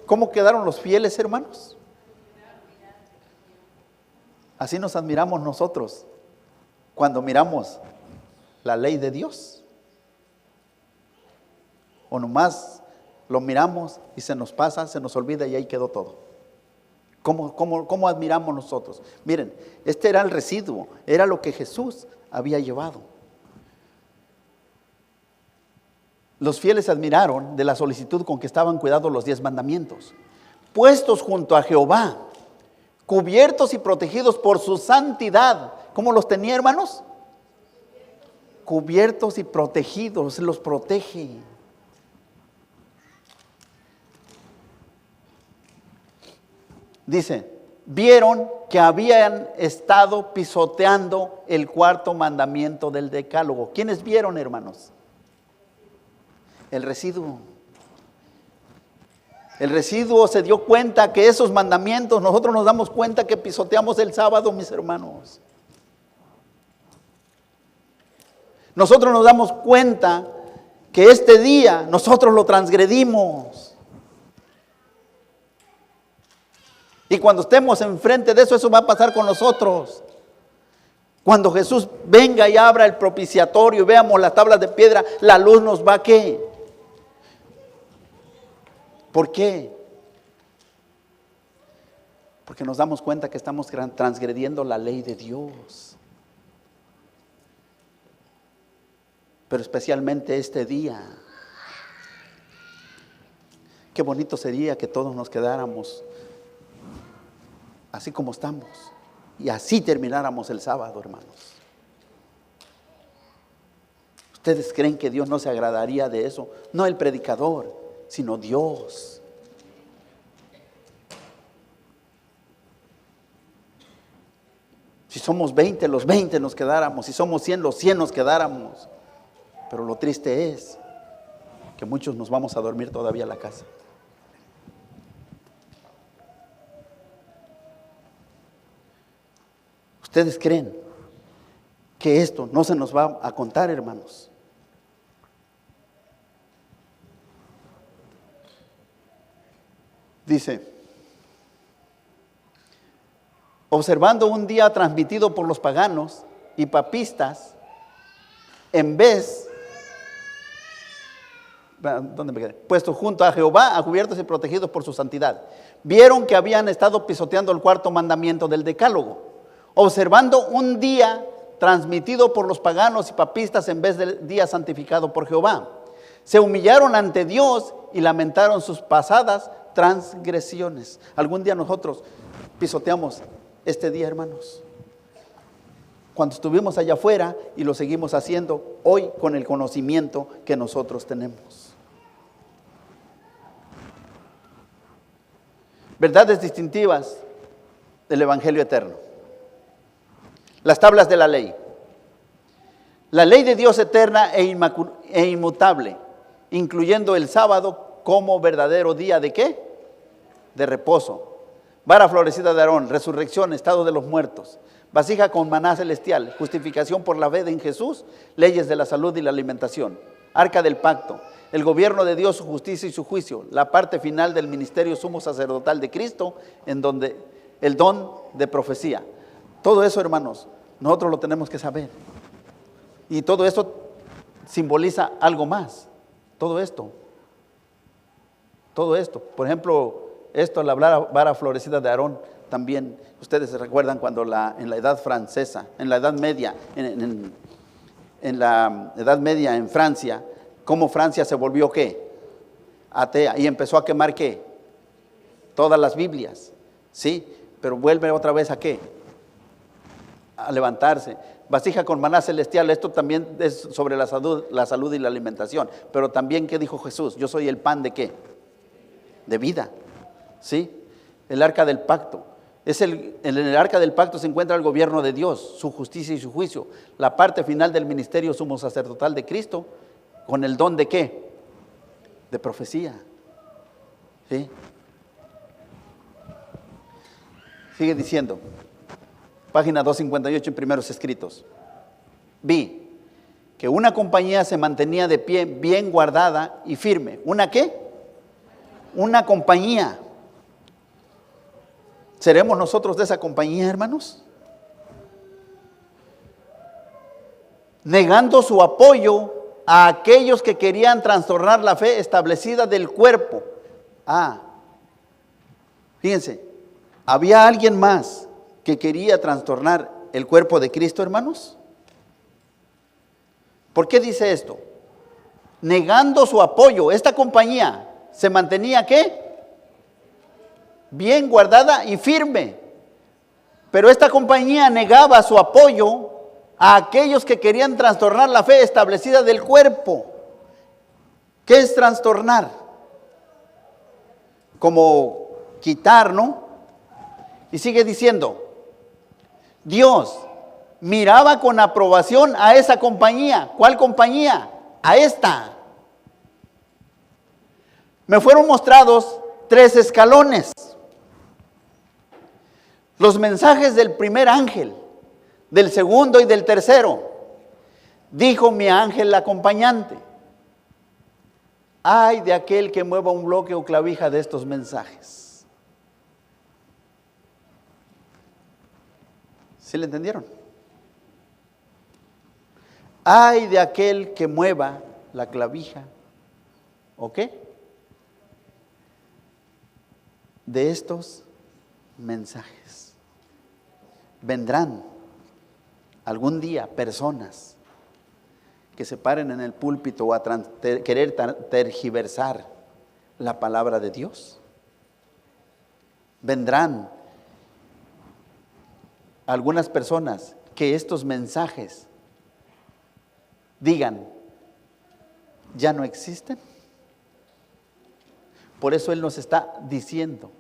¿Cómo quedaron los fieles, hermanos? Así nos admiramos nosotros cuando miramos la ley de Dios. O nomás lo miramos y se nos pasa, se nos olvida y ahí quedó todo. ¿Cómo admiramos nosotros? Miren, este era el residuo, era lo que Jesús había llevado. Los fieles admiraron de la solicitud con que estaban cuidados los 10 mandamientos, puestos junto a Jehová, cubiertos y protegidos por su santidad. ¿Cómo los tenía, hermanos? Cubiertos y protegidos, los protege. Dice, vieron que habían estado pisoteando el 4.º mandamiento del decálogo. ¿Quiénes vieron, hermanos? El residuo. El residuo se dio cuenta que esos mandamientos, nosotros nos damos cuenta que pisoteamos el sábado, mis hermanos. Nosotros nos damos cuenta que este día nosotros lo transgredimos. Y cuando estemos enfrente de eso, eso va a pasar con nosotros. Cuando Jesús venga y abra el propiciatorio y veamos las tablas de piedra, la luz nos va a ¿qué? ¿Por qué? Porque nos damos cuenta que estamos transgrediendo la ley de Dios. Pero especialmente este día. Qué bonito sería que todos nos quedáramos así como estamos y así termináramos el sábado, hermanos. ¿Ustedes creen que Dios no se agradaría de eso? No el predicador, sino Dios. Si somos 20, los 20 nos quedáramos. Si somos 100, los 100 nos quedáramos. Pero lo triste es que muchos nos vamos a dormir todavía a la casa. ¿Ustedes creen que esto no se nos va a contar, hermanos? Dice, observando un día transmitido por los paganos y papistas, en vez, ¿dónde me quedé? Puesto junto a Jehová, a cubiertos y protegidos por su santidad, vieron que habían estado pisoteando el 4.º mandamiento del decálogo. Observando un día transmitido por los paganos y papistas en vez del día santificado por Jehová, se humillaron ante Dios y lamentaron sus pasadas transgresiones. Algún día nosotros pisoteamos este día, hermanos, cuando estuvimos allá afuera, y lo seguimos haciendo hoy con el conocimiento que nosotros tenemos. Verdades distintivas del Evangelio eterno. Las tablas de la ley. La ley de Dios eterna e inmutable, incluyendo el sábado como verdadero día de ¿qué? De reposo. Vara florecida de Aarón, resurrección, estado de los muertos. Vasija con maná celestial, justificación por la fe en Jesús, leyes de la salud y la alimentación. Arca del pacto, el gobierno de Dios, su justicia y su juicio. La parte final del ministerio sumo sacerdotal de Cristo, en donde el don de profecía. Todo eso, hermanos, nosotros lo tenemos que saber. Y todo esto simboliza algo más. Todo esto. Por ejemplo, esto, la vara florecida de Aarón, también, ustedes se recuerdan cuando en la edad francesa, en la edad media, en la edad media en Francia, cómo Francia se volvió ¿qué? Atea, y empezó a quemar ¿qué? Todas las Biblias, ¿sí? Pero vuelve otra vez ¿a qué? A levantarse. Vasija con maná celestial, esto también es sobre la salud y la alimentación. Pero también, ¿qué dijo Jesús? Yo soy el pan de ¿qué? De vida, ¿sí? El arca del pacto. En el arca del pacto se encuentra el gobierno de Dios, su justicia y su juicio. La parte final del ministerio sumo sacerdotal de Cristo, con el don de ¿qué? De profecía. ¿Sí? Sigue diciendo, página 258 en Primeros Escritos. Vi que una compañía se mantenía de pie, bien guardada y firme. ¿Una qué? Una compañía. ¿Seremos nosotros de esa compañía, hermanos? Negando su apoyo a aquellos que querían trastornar la fe establecida del cuerpo. Fíjense, ¿había alguien más que quería trastornar el cuerpo de Cristo, hermanos? ¿Por qué dice esto? Negando su apoyo, esta compañía se mantenía ¿qué? Bien guardada y firme. Pero esta compañía negaba su apoyo a aquellos que querían trastornar la fe establecida del cuerpo. ¿Qué es trastornar? Como quitar, ¿no? Y sigue diciendo, Dios miraba con aprobación a esa compañía. ¿Cuál compañía? A esta. Me fueron mostrados 3 escalones. Los mensajes del primer ángel, del segundo y del tercero. Dijo mi ángel acompañante: ay de aquel que mueva un bloque o clavija de estos mensajes. ¿Sí le entendieron? Ay de aquel que mueva la clavija, ¿o qué? De estos mensajes. Vendrán algún día personas que se paren en el púlpito o a querer tergiversar la palabra de Dios. Vendrán algunas personas que estos mensajes digan, ya no existen. Por eso Él nos está diciendo,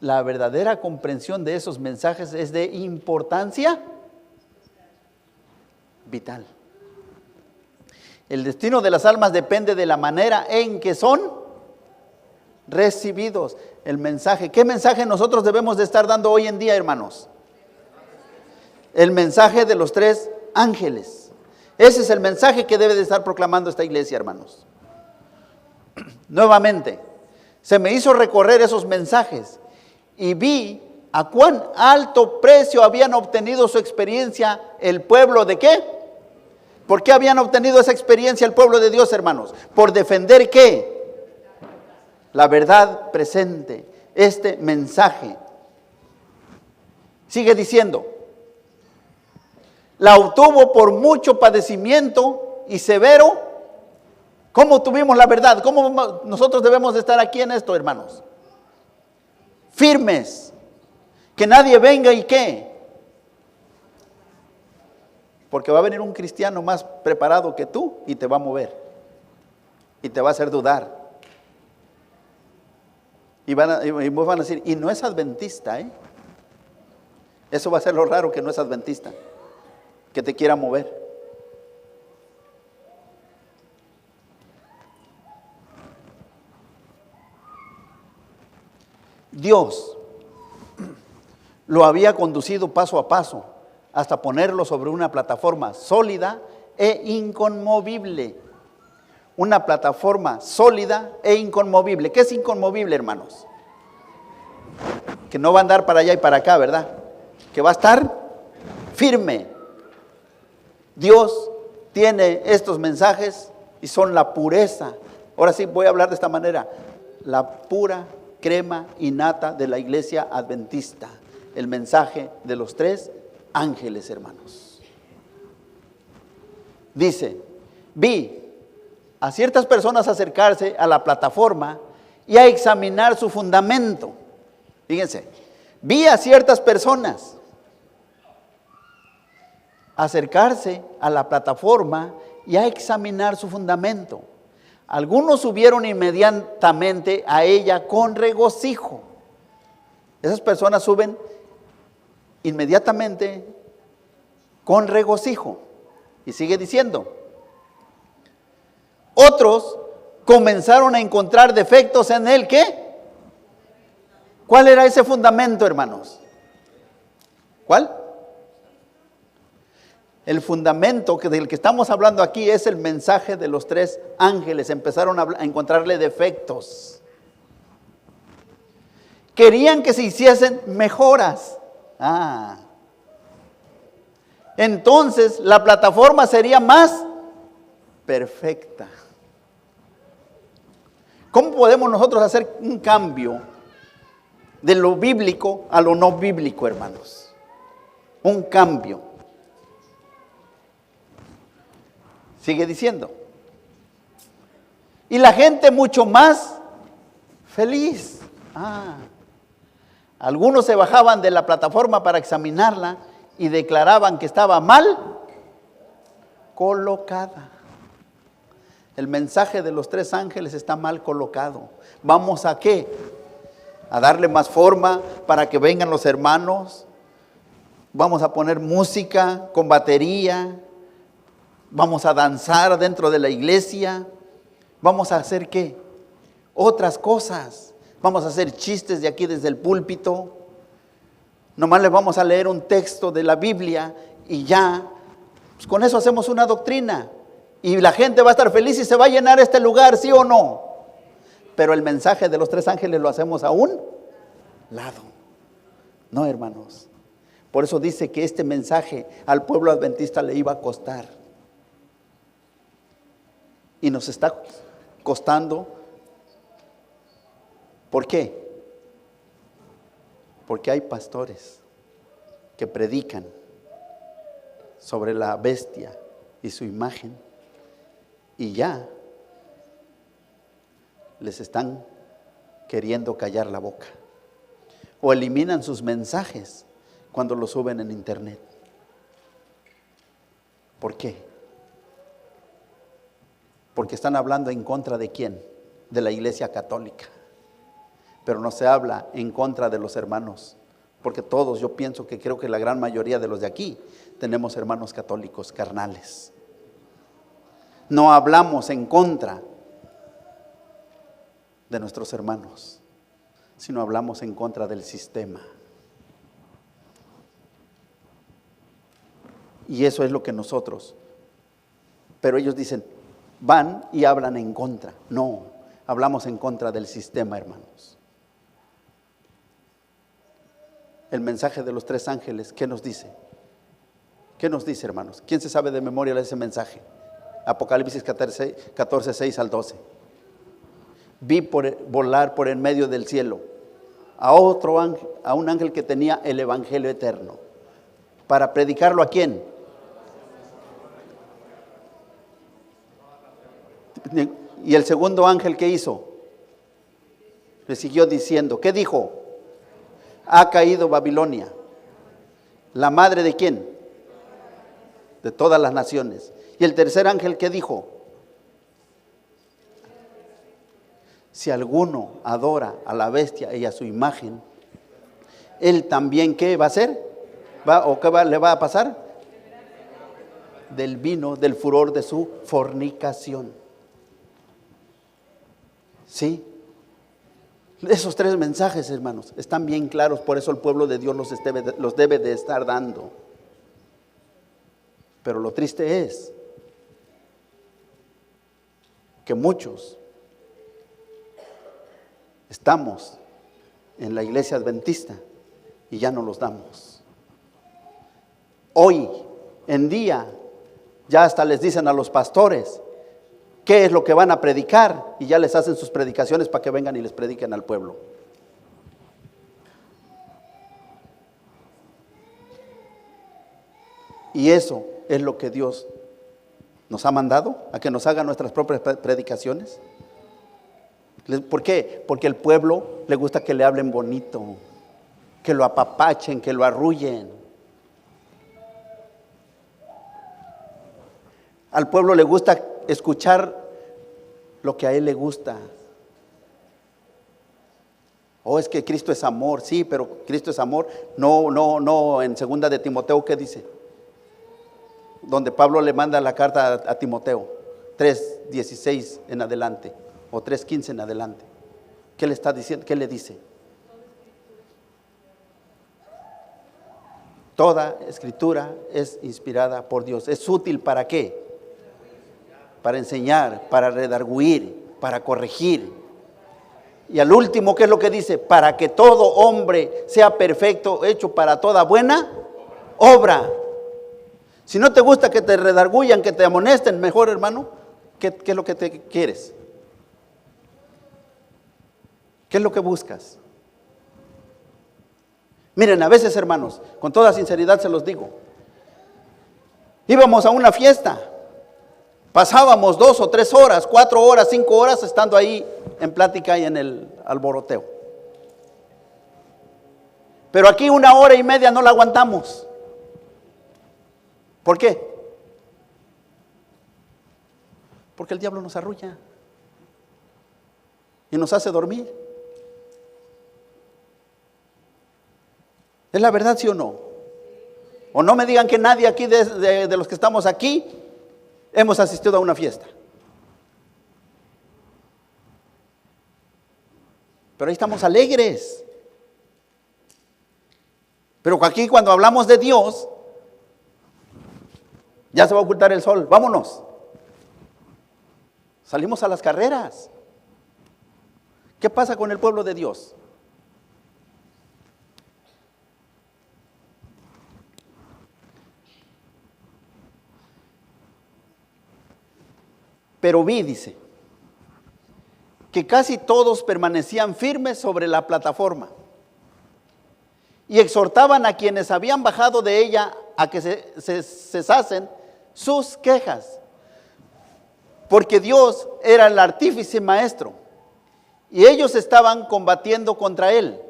la verdadera comprensión de esos mensajes es de importancia vital. El destino de las almas depende de la manera en que son recibidos. El mensaje, ¿qué mensaje nosotros debemos de estar dando hoy en día, hermanos? El mensaje de los 3 ángeles. Ese es el mensaje que debe de estar proclamando esta iglesia, hermanos. Nuevamente, se me hizo recorrer esos mensajes y vi a cuán alto precio habían obtenido su experiencia el pueblo de ¿qué? ¿Por qué habían obtenido esa experiencia el pueblo de Dios, hermanos? Por defender ¿qué? La verdad presente, este mensaje. Sigue diciendo, la obtuvo por mucho padecimiento y severo. ¿Cómo tuvimos la verdad? ¿Cómo nosotros debemos de estar aquí en esto, hermanos? Firmes. Que nadie venga y ¿qué? Porque va a venir un cristiano más preparado que tú y te va a mover. Y te va a hacer dudar. Y vos van a decir, y no es adventista, ¿eh? Eso va a ser lo raro, que no es adventista, que te quiera mover. Dios lo había conducido paso a paso hasta ponerlo sobre una plataforma sólida e inconmovible. Una plataforma sólida e inconmovible. ¿Qué es inconmovible, hermanos? Que no va a andar para allá y para acá, ¿verdad? Que va a estar firme. Dios tiene estos mensajes y son la pureza. Ahora sí voy a hablar de esta manera. La pura crema y nata de la iglesia adventista. El mensaje de los 3 ángeles, hermanos. Dice, vi a ciertas personas acercarse a la plataforma y a examinar su fundamento. Fíjense, vi a ciertas personas acercarse a la plataforma y a examinar su fundamento. Algunos subieron inmediatamente a ella con regocijo. Esas personas suben inmediatamente con regocijo. Y sigue diciendo, otros comenzaron a encontrar defectos en él. ¿Qué? ¿Cuál era ese fundamento, hermanos? ¿Cuál? El fundamento del que estamos hablando aquí es el mensaje de los 3 ángeles. Empezaron a encontrarle defectos. Querían que se hiciesen mejoras. Entonces la plataforma sería más perfecta. ¿Cómo podemos nosotros hacer un cambio de lo bíblico a lo no bíblico, hermanos? Un cambio. Sigue diciendo. Y la gente mucho más feliz. Algunos se bajaban de la plataforma para examinarla y declaraban que estaba mal colocada. El mensaje de los 3 ángeles está mal colocado. ¿Vamos a qué? A darle más forma para que vengan los hermanos. Vamos a poner música con batería. Vamos a danzar dentro de la iglesia. Vamos a hacer ¿qué? Otras cosas. Vamos a hacer chistes de aquí desde el púlpito. Nomás les vamos a leer un texto de la Biblia y ya. Pues con eso hacemos una doctrina. Y la gente va a estar feliz y se va a llenar este lugar, ¿sí o no? Pero el mensaje de los 3 ángeles lo hacemos a un lado. No, hermanos. Por eso dice que este mensaje al pueblo adventista le iba a costar. Y nos está costando. ¿Por qué? Porque hay pastores que predican sobre la bestia y su imagen y ya les están queriendo callar la boca o eliminan sus mensajes cuando los suben en internet. ¿Por qué? Porque están hablando en contra de ¿quién? De la Iglesia Católica. Pero no se habla en contra de los hermanos, porque todos, yo pienso que creo que la gran mayoría de los de aquí tenemos hermanos católicos carnales. No hablamos en contra de nuestros hermanos, sino hablamos en contra del sistema. Y eso es lo que nosotros, pero ellos dicen, van y hablan en contra. No, hablamos en contra del sistema, hermanos. El mensaje de los 3 ángeles, ¿qué nos dice? ¿Qué nos dice, hermanos? ¿Quién se sabe de memoria ese mensaje? Apocalipsis 14, 6 al 12. Vi volar por en medio del cielo a otro ángel, a un ángel que tenía el evangelio eterno, para predicarlo ¿a quién? Y el segundo ángel, ¿qué hizo? Le siguió diciendo, ¿qué dijo? Ha caído Babilonia. ¿La madre de quién? De todas las naciones. Y el tercer ángel, ¿qué dijo? Si alguno adora a la bestia y a su imagen, él también, ¿qué va a hacer? ¿Le va a pasar? Del vino, del furor de su fornicación. ¿Sí? Esos 3 mensajes, hermanos, están bien claros, por eso el pueblo de Dios los debe de estar dando. Pero lo triste es que muchos estamos en la iglesia adventista y ya no los damos. Hoy en día ya hasta les dicen a los pastores qué es lo que van a predicar y ya les hacen sus predicaciones para que vengan y les prediquen al pueblo. Y eso es lo que Dios nos ha mandado, a que nos hagan nuestras propias predicaciones. ¿Por qué? Porque al pueblo le gusta que le hablen bonito, que lo apapachen, que lo arrullen. Al pueblo le gusta escuchar lo que a él le gusta. Oh, es que Cristo es amor. Sí, pero Cristo es amor. No. En 2 de Timoteo, ¿qué dice? Donde Pablo le manda la carta a Timoteo, 3:16 en adelante, o 3:15 en adelante. ¿Qué le está diciendo? ¿Qué le dice? Toda escritura es inspirada por Dios. ¿Es útil para qué? Para enseñar, para redarguir, para corregir. Y al último, ¿qué es lo que dice? Para que todo hombre sea perfecto, hecho para toda buena obra. Si no te gusta que te redarguyan, que te amonesten, mejor, hermano, ¿qué es lo que te quieres? ¿Qué es lo que buscas? Miren, a veces, hermanos, con toda sinceridad se los digo, íbamos a una fiesta, pasábamos 2 o 3 horas, 4 horas, 5 horas estando ahí en plática y en el alboroteo. Pero aquí 1 hora y media no la aguantamos. ¿Por qué? Porque el diablo nos arrulla y nos hace dormir. ¿Es la verdad, sí o no? O no me digan que nadie aquí de los que estamos aquí hemos asistido a una fiesta. Pero ahí estamos alegres. Pero aquí cuando hablamos de Dios, ya se va a ocultar el sol, vámonos. Salimos a las carreras. ¿Qué pasa con el pueblo de Dios? Pero vi, dice, que casi todos permanecían firmes sobre la plataforma y exhortaban a quienes habían bajado de ella a que cesasen sus quejas, porque Dios era el artífice maestro y ellos estaban combatiendo contra él.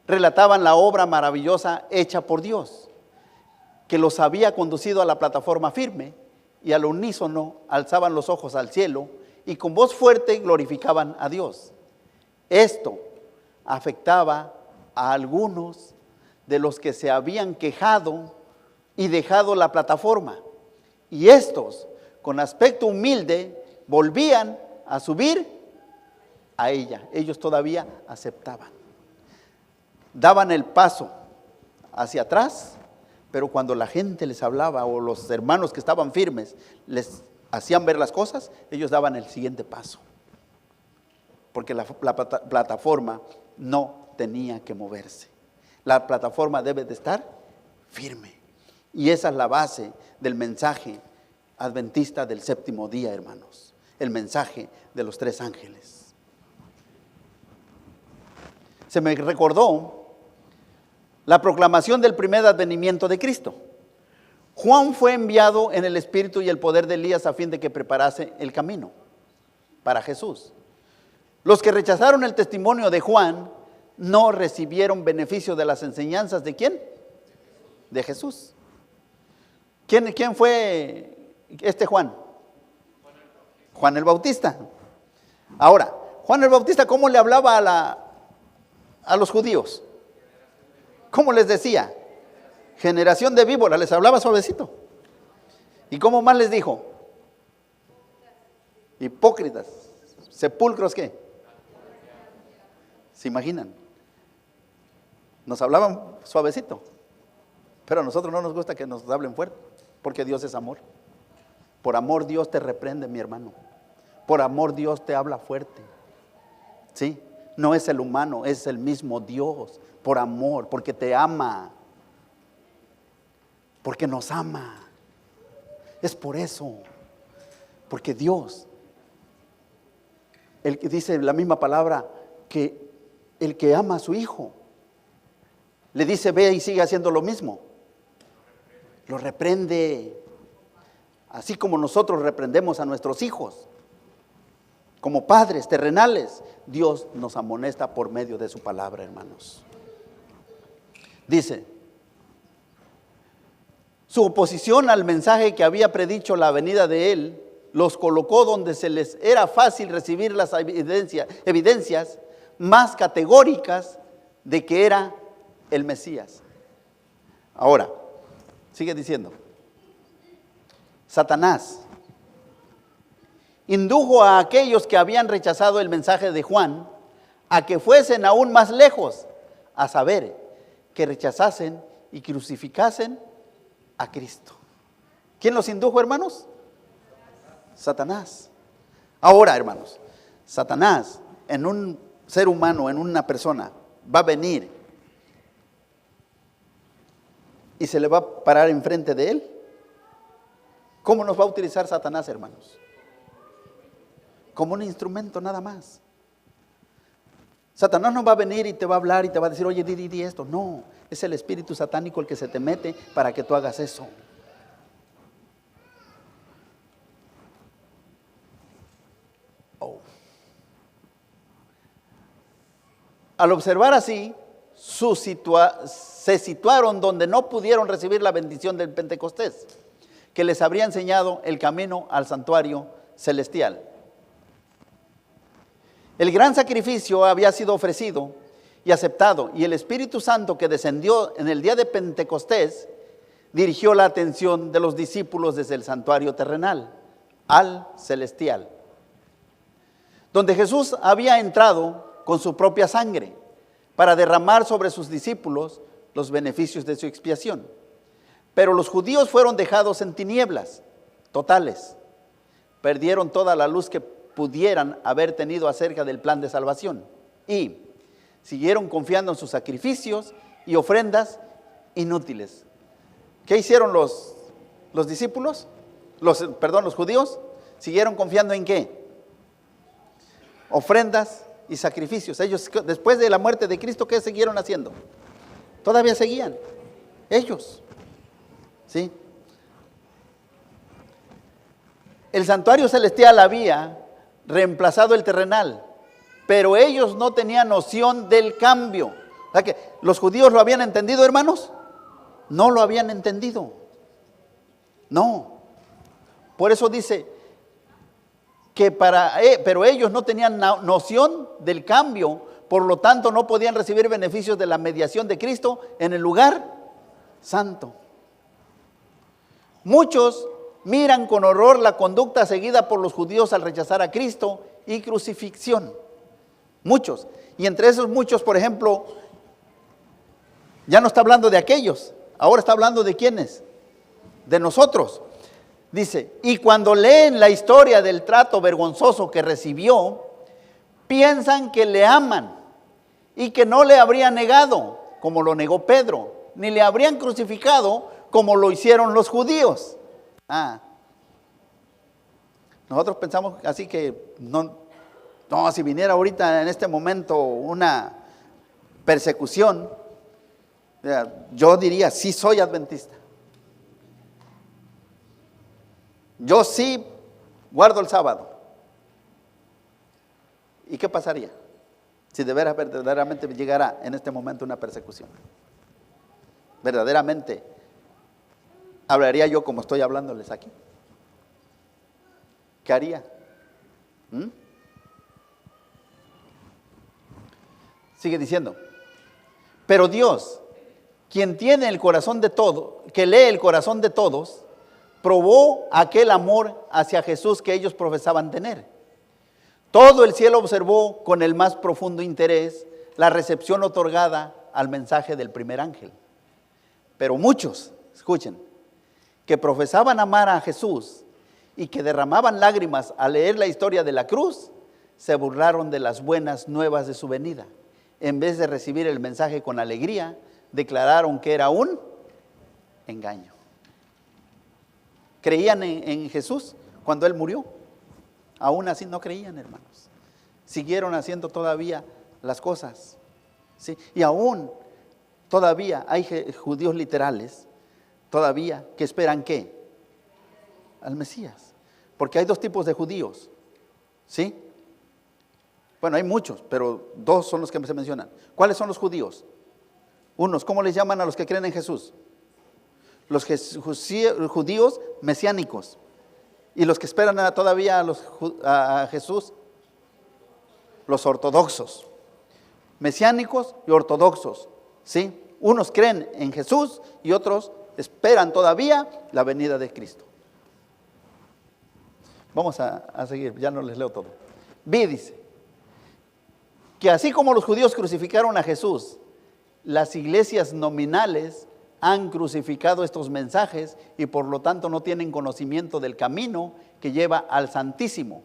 Relataban la obra maravillosa hecha por Dios, que los había conducido a la plataforma firme, y al unísono alzaban los ojos al cielo y con voz fuerte glorificaban a Dios. Esto afectaba a algunos de los que se habían quejado y dejado la plataforma, y estos, con aspecto humilde, volvían a subir a ella. Ellos todavía aceptaban. Daban el paso hacia atrás, pero cuando la gente les hablaba o los hermanos que estaban firmes les hacían ver las cosas, ellos daban el siguiente paso. Porque la plataforma no tenía que moverse. La plataforma debe de estar firme. Y esa es la base del mensaje adventista del séptimo día, hermanos. El mensaje de los 3 ángeles. Se me recordó la proclamación del primer advenimiento de Cristo. Juan fue enviado en el espíritu y el poder de Elías a fin de que preparase el camino para Jesús. Los que rechazaron el testimonio de Juan no recibieron beneficio de las enseñanzas ¿de quién? De Jesús. ¿Quién fue este Juan? Juan el Bautista. Ahora, Juan el Bautista, ¿cómo le hablaba a los judíos? ¿Cómo les decía? Generación de víboras, les hablaba suavecito. ¿Y cómo más les dijo? Hipócritas, sepulcros, ¿qué? ¿Se imaginan? Nos hablaban suavecito, pero a nosotros no nos gusta que nos hablen fuerte, porque Dios es amor. Por amor Dios te reprende, mi hermano. Por amor Dios te habla fuerte. ¿Sí? No es el humano, es el mismo Dios. Por amor, porque te ama. Porque nos ama. Es por eso. Porque Dios, el que dice la misma palabra, que el que ama a su hijo, le dice ve y sigue haciendo lo mismo. Lo reprende. Así como nosotros reprendemos a nuestros hijos. Como padres terrenales, Dios nos amonesta por medio de su palabra, hermanos. Dice, su oposición al mensaje que había predicho la venida de él, los colocó donde se les era fácil recibir las evidencias más categóricas de que era el Mesías. Ahora, sigue diciendo, Satanás indujo a aquellos que habían rechazado el mensaje de Juan a que fuesen aún más lejos, a saber, que rechazasen y crucificasen a Cristo. ¿Quién los indujo, hermanos? Satanás. Ahora, hermanos, Satanás en un ser humano, en una persona, va a venir y se le va a parar enfrente de él. ¿Cómo nos va a utilizar Satanás, hermanos? Como un instrumento nada más. Satanás no va a venir y te va a hablar y te va a decir, oye, di esto. No, es el espíritu satánico el que se te mete para que tú hagas eso. Oh. Al observar así, se situaron donde no pudieron recibir la bendición del Pentecostés, que les habría enseñado el camino al santuario celestial. El gran sacrificio había sido ofrecido y aceptado, y el Espíritu Santo que descendió en el día de Pentecostés dirigió la atención de los discípulos desde el santuario terrenal al celestial, donde Jesús había entrado con su propia sangre para derramar sobre sus discípulos los beneficios de su expiación. Pero los judíos fueron dejados en tinieblas totales, perdieron toda la luz que pudieran haber tenido acerca del plan de salvación y siguieron confiando en sus sacrificios y ofrendas inútiles. ¿Qué hicieron los discípulos? Los judíos. ¿Siguieron confiando en qué? Ofrendas y sacrificios. Ellos, después de la muerte de Cristo, ¿qué siguieron haciendo? Todavía seguían. Ellos. ¿Sí? El santuario celestial había reemplazado el terrenal, pero ellos no tenían noción del cambio. O sea que los judíos lo habían entendido, hermanos. No lo habían entendido. No. Por eso dice que pero ellos no tenían noción del cambio, por lo tanto no podían recibir beneficios de la mediación de Cristo en el lugar santo. Muchos miran con horror la conducta seguida por los judíos al rechazar a Cristo y crucifixión. Muchos. Y entre esos muchos, por ejemplo, ya no está hablando de aquellos, ahora está hablando de quiénes, de nosotros. Dice, y cuando leen la historia del trato vergonzoso que recibió, piensan que le aman y que no le habrían negado, como lo negó Pedro, ni le habrían crucificado, como lo hicieron los judíos. Nosotros pensamos así que no, si viniera ahorita en este momento una persecución, yo diría, sí soy adventista. Yo sí guardo el sábado. ¿Y qué pasaría si de veras verdaderamente llegara en este momento una persecución? Verdaderamente hablaría yo como estoy hablándoles aquí. ¿Qué haría? Sigue diciendo, pero Dios, quien tiene el corazón de todo, que lee el corazón de todos, probó aquel amor hacia Jesús que ellos profesaban tener. Todo el cielo observó con el más profundo interés la recepción otorgada al mensaje del primer ángel. Pero muchos, escuchen, que profesaban amar a Jesús y que derramaban lágrimas al leer la historia de la cruz, se burlaron de las buenas nuevas de su venida. En vez de recibir el mensaje con alegría, declararon que era un engaño. ¿Creían en Jesús cuando Él murió? Aún así no creían, hermanos. Siguieron haciendo todavía las cosas, ¿sí? Y aún todavía hay judíos literales, todavía que esperan ¿qué? Al Mesías. Porque hay dos tipos de judíos, ¿sí? Bueno, hay muchos, pero dos son los que se mencionan. ¿Cuáles son los judíos? Unos, ¿cómo les llaman a los que creen en Jesús? Los judíos mesiánicos. Y los que esperan todavía a Jesús, los ortodoxos. mesiánicos y ortodoxos, ¿sí? Unos creen en Jesús y otros esperan todavía la venida de Cristo. Vamos a seguir, ya no les leo todo. Dice que así como los judíos crucificaron a Jesús, las iglesias nominales han crucificado estos mensajes y por lo tanto no tienen conocimiento del camino que lleva al Santísimo,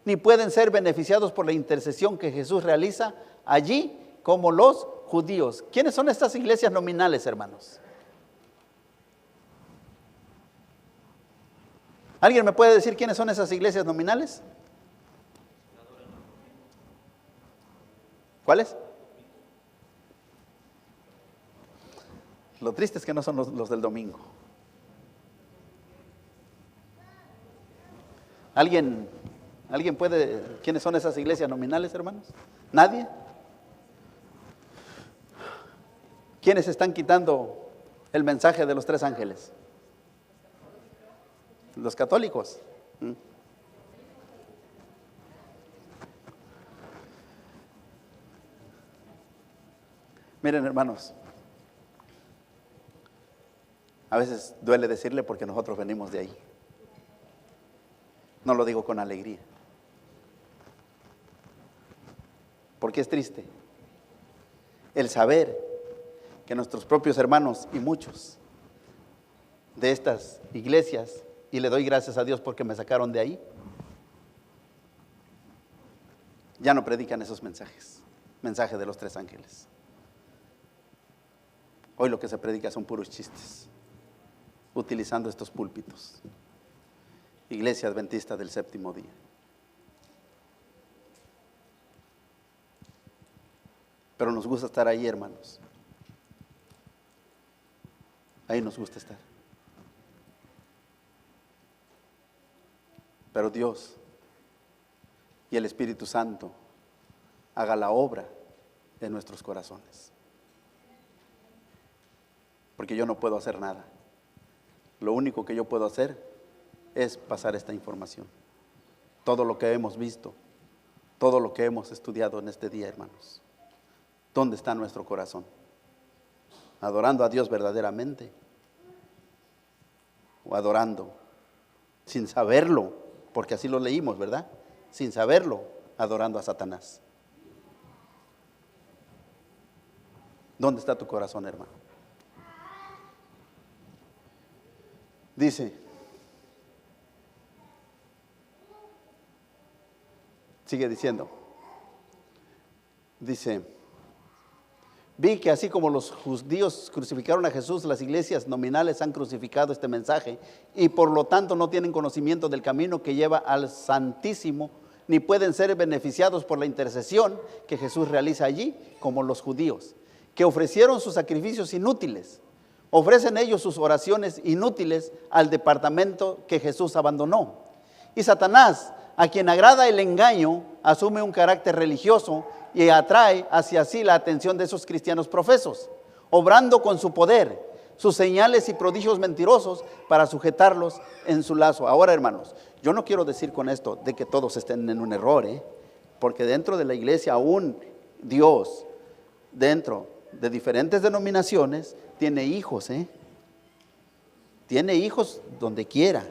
ni pueden ser beneficiados por la intercesión que Jesús realiza allí como los judíos. ¿Quiénes son estas iglesias nominales, hermanos? ¿Alguien me puede decir quiénes son esas iglesias nominales? ¿Cuáles? Lo triste es que no son los del domingo. ¿Alguien puede? ¿Quiénes son esas iglesias nominales, hermanos? ¿Nadie? ¿Quiénes están quitando el mensaje de los tres ángeles? Los católicos. Miren, hermanos, a veces duele decirle porque nosotros venimos de ahí. No lo digo con alegría, porque es triste el saber que nuestros propios hermanos y muchos de estas iglesias, y le doy gracias a Dios porque me sacaron de ahí, ya no predican esos mensajes de los tres ángeles. Hoy lo que se predica son puros chistes, utilizando estos púlpitos. Iglesia Adventista del Séptimo Día. Pero nos gusta estar ahí, hermanos. Ahí nos gusta estar. Pero Dios y el Espíritu Santo haga la obra en nuestros corazones. Porque yo no puedo hacer nada. Lo único que yo puedo hacer es pasar esta información. Todo lo que hemos visto, todo lo que hemos estudiado en este día, hermanos. ¿Dónde está nuestro corazón? ¿Adorando a Dios verdaderamente? ¿O adorando sin saberlo? Porque así lo leímos, ¿verdad? Sin saberlo, adorando a Satanás. ¿Dónde está tu corazón, hermano? Dice, sigue diciendo, dice, vi que así como los judíos crucificaron a Jesús, las iglesias nominales han crucificado este mensaje y por lo tanto no tienen conocimiento del camino que lleva al Santísimo, ni pueden ser beneficiados por la intercesión que Jesús realiza allí, como los judíos, que ofrecieron sus sacrificios inútiles. Ofrecen ellos sus oraciones inútiles al departamento que Jesús abandonó. Y Satanás, a quien agrada el engaño, asume un carácter religioso y atrae hacia sí la atención de esos cristianos profesos, obrando con su poder, sus señales y prodigios mentirosos para sujetarlos en su lazo. Ahora, hermanos, yo no quiero decir con esto de que todos estén en un error, porque dentro de la iglesia aún Dios, dentro de diferentes denominaciones, tiene hijos, tiene hijos donde quiera.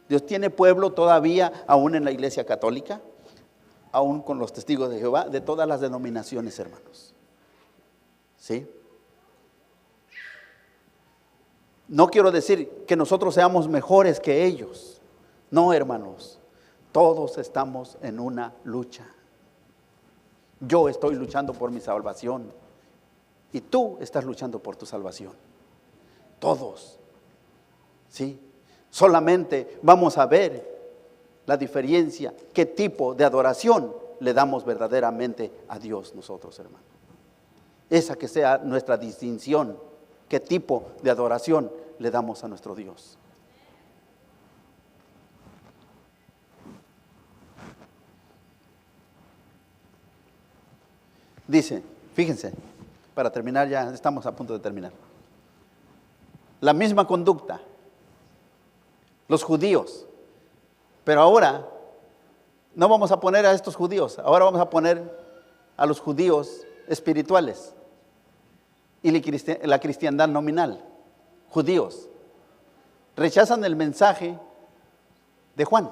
Dios tiene pueblo todavía, aún en la iglesia católica, aún con los testigos de Jehová, de todas las denominaciones, hermanos. ¿Sí? No quiero decir que nosotros seamos mejores que ellos. No, hermanos, todos estamos en una lucha. Yo estoy luchando por mi salvación y tú estás luchando por tu salvación. Todos. ¿Sí? Solamente vamos a ver la diferencia, qué tipo de adoración le damos verdaderamente a Dios nosotros, hermanos. Esa que sea nuestra distinción, qué tipo de adoración le damos a nuestro Dios. Dice, fíjense, para terminar, ya estamos a punto de terminar. La misma conducta, los judíos, pero ahora no vamos a poner a estos judíos, ahora vamos a poner a los judíos espirituales y la cristiandad nominal. Judíos rechazan el mensaje de Juan,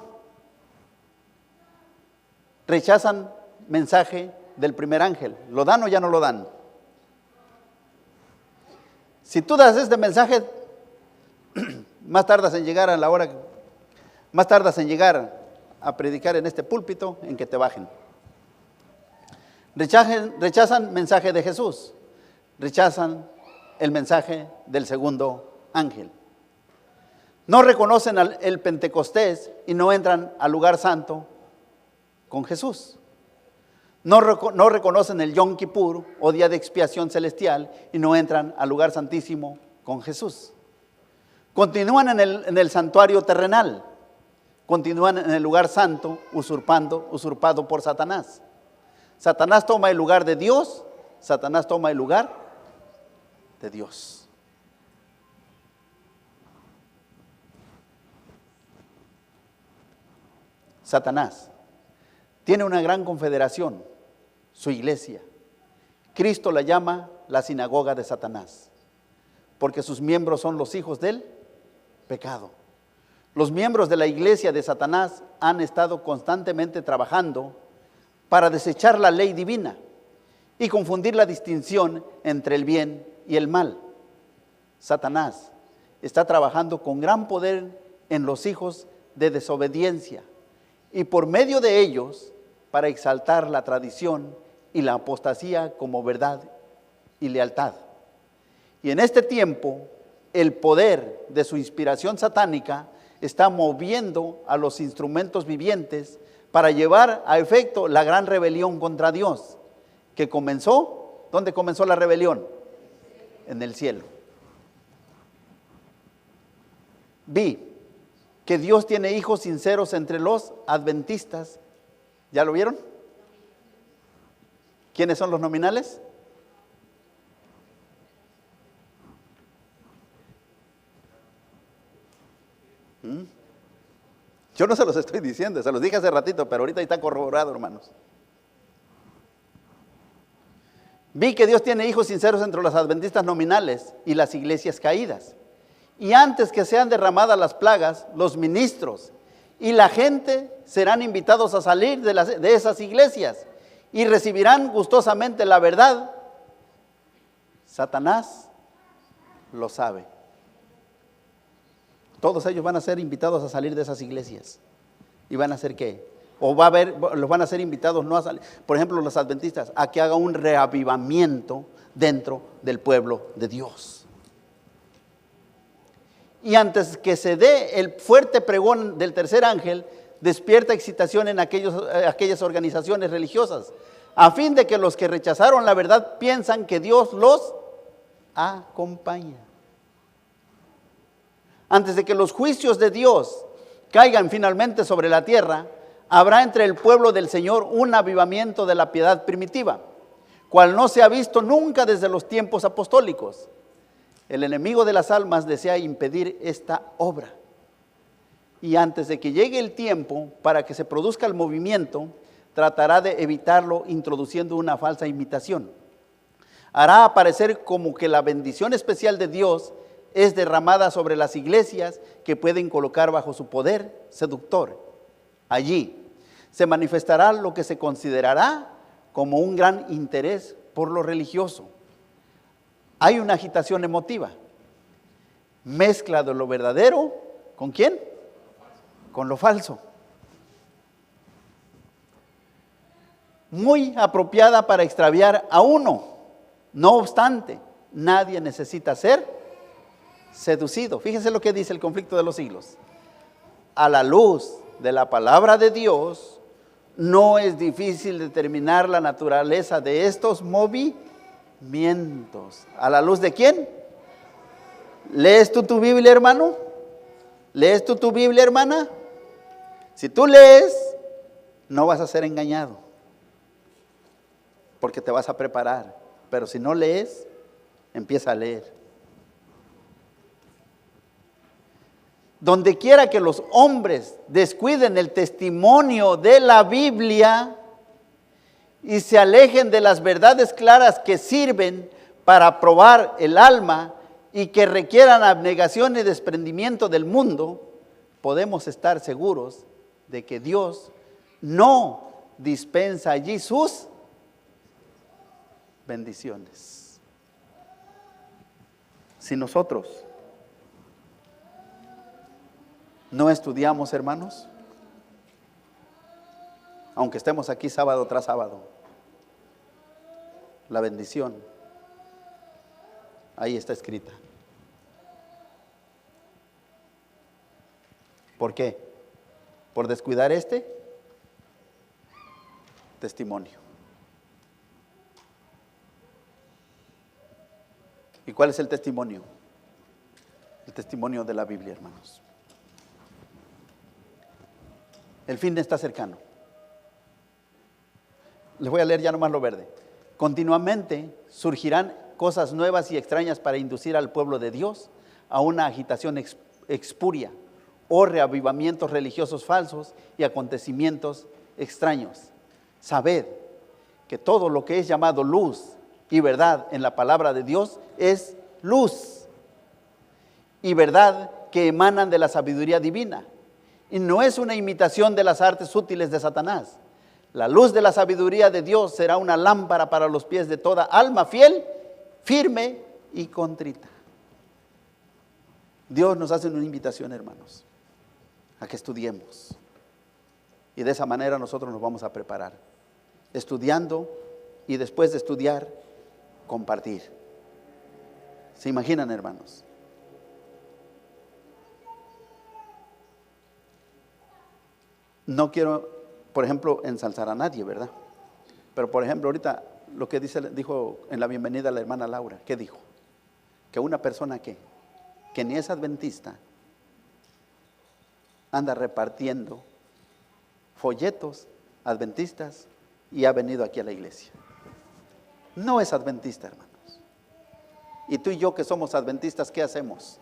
rechazan mensaje del primer ángel. ¿Lo dan o ya no lo dan? Si tú das este mensaje, más tardas en llegar a la hora, más tardas en llegar a predicar en este púlpito en que te bajen. Rechazan mensaje de Jesús, rechazan el mensaje del segundo ángel. No reconocen el Pentecostés y no entran al lugar santo con Jesús. No reconocen el Yom Kippur o día de expiación celestial y no entran al lugar santísimo con Jesús. Continúan en el santuario terrenal, continúan en el lugar santo usurpado por Satanás. Satanás toma el lugar de Dios, Satanás toma el lugar de Dios. Satanás tiene una gran confederación, su iglesia. Cristo la llama la sinagoga de Satanás, porque sus miembros son los hijos del pecado. Los miembros de la iglesia de Satanás han estado constantemente trabajando para desechar la ley divina y confundir la distinción entre el bien y el mal. Satanás está trabajando con gran poder en los hijos de desobediencia y por medio de ellos para exaltar la tradición y la apostasía como verdad y lealtad. Y en este tiempo, el poder de su inspiración satánica está moviendo a los instrumentos vivientes para llevar a efecto la gran rebelión contra Dios, que comenzó, ¿dónde comenzó la rebelión? En el cielo. Vi que Dios tiene hijos sinceros entre los adventistas. ¿Ya lo vieron? ¿Quiénes son los nominales? Yo no se los estoy diciendo, se los dije hace ratito, pero ahorita está corroborado, hermanos. Vi que Dios tiene hijos sinceros entre los adventistas nominales y las iglesias caídas. Y antes que sean derramadas las plagas, los ministros y la gente serán invitados a salir de esas iglesias y recibirán gustosamente la verdad. Satanás lo sabe. Todos ellos van a ser invitados a salir de esas iglesias. ¿Y van a hacer qué? O los van a ser invitados no a salir, por ejemplo los adventistas, a que haga un reavivamiento dentro del pueblo de Dios. Y antes que se dé el fuerte pregón del tercer ángel, despierta excitación en aquellas organizaciones religiosas, a fin de que los que rechazaron la verdad piensan que Dios los acompaña. Antes de que los juicios de Dios caigan finalmente sobre la tierra, habrá entre el pueblo del Señor un avivamiento de la piedad primitiva, cual no se ha visto nunca desde los tiempos apostólicos. El enemigo de las almas desea impedir esta obra. Y antes de que llegue el tiempo para que se produzca el movimiento, tratará de evitarlo introduciendo una falsa imitación. Hará aparecer como que la bendición especial de Dios es derramada sobre las iglesias que pueden colocar bajo su poder seductor. Allí se manifestará lo que se considerará como un gran interés por lo religioso. Hay una agitación emotiva, mezcla de lo verdadero, ¿con quién? Con lo falso. Muy apropiada para extraviar a uno. No obstante, nadie necesita ser seducido. Fíjense lo que dice el conflicto de los siglos. A la luz de la palabra de Dios, no es difícil determinar la naturaleza de estos movimientos. ¿A la luz de quién? ¿Lees tú tu Biblia, hermano? ¿Lees tú tu Biblia, hermana? Si tú lees, no vas a ser engañado, porque te vas a preparar. Pero si no lees, empieza a leer. Donde quiera que los hombres descuiden el testimonio de la Biblia y se alejen de las verdades claras que sirven para probar el alma y que requieran abnegación y desprendimiento del mundo, podemos estar seguros de que Dios no dispensa allí sus bendiciones. Si nosotros no estudiamos, hermanos, aunque estemos aquí sábado tras sábado, la bendición ahí está escrita. ¿Por qué? Por descuidar este testimonio. ¿Y cuál es el testimonio? El testimonio de la Biblia, hermanos. El fin está cercano. Les voy a leer ya nomás lo verde. Continuamente surgirán cosas nuevas y extrañas para inducir al pueblo de Dios a una agitación espuria o reavivamientos religiosos falsos y acontecimientos extraños. Sabed que todo lo que es llamado luz y verdad en la palabra de Dios es luz y verdad que emanan de la sabiduría divina, y no es una imitación de las artes útiles de Satanás. La luz de la sabiduría de Dios será una lámpara para los pies de toda alma fiel, firme y contrita. Dios nos hace una invitación, hermanos, a que estudiemos, y de esa manera nosotros nos vamos a preparar, estudiando, y después de estudiar, compartir. ¿Se imaginan, hermanos? No quiero, por ejemplo, ensalzar a nadie, ¿verdad? Pero, por ejemplo, ahorita lo que dijo en la bienvenida a la hermana Laura, ¿qué dijo? Que una persona que ni es adventista anda repartiendo folletos adventistas y ha venido aquí a la iglesia. No es adventista, hermanos. Y tú y yo que somos adventistas, ¿qué hacemos?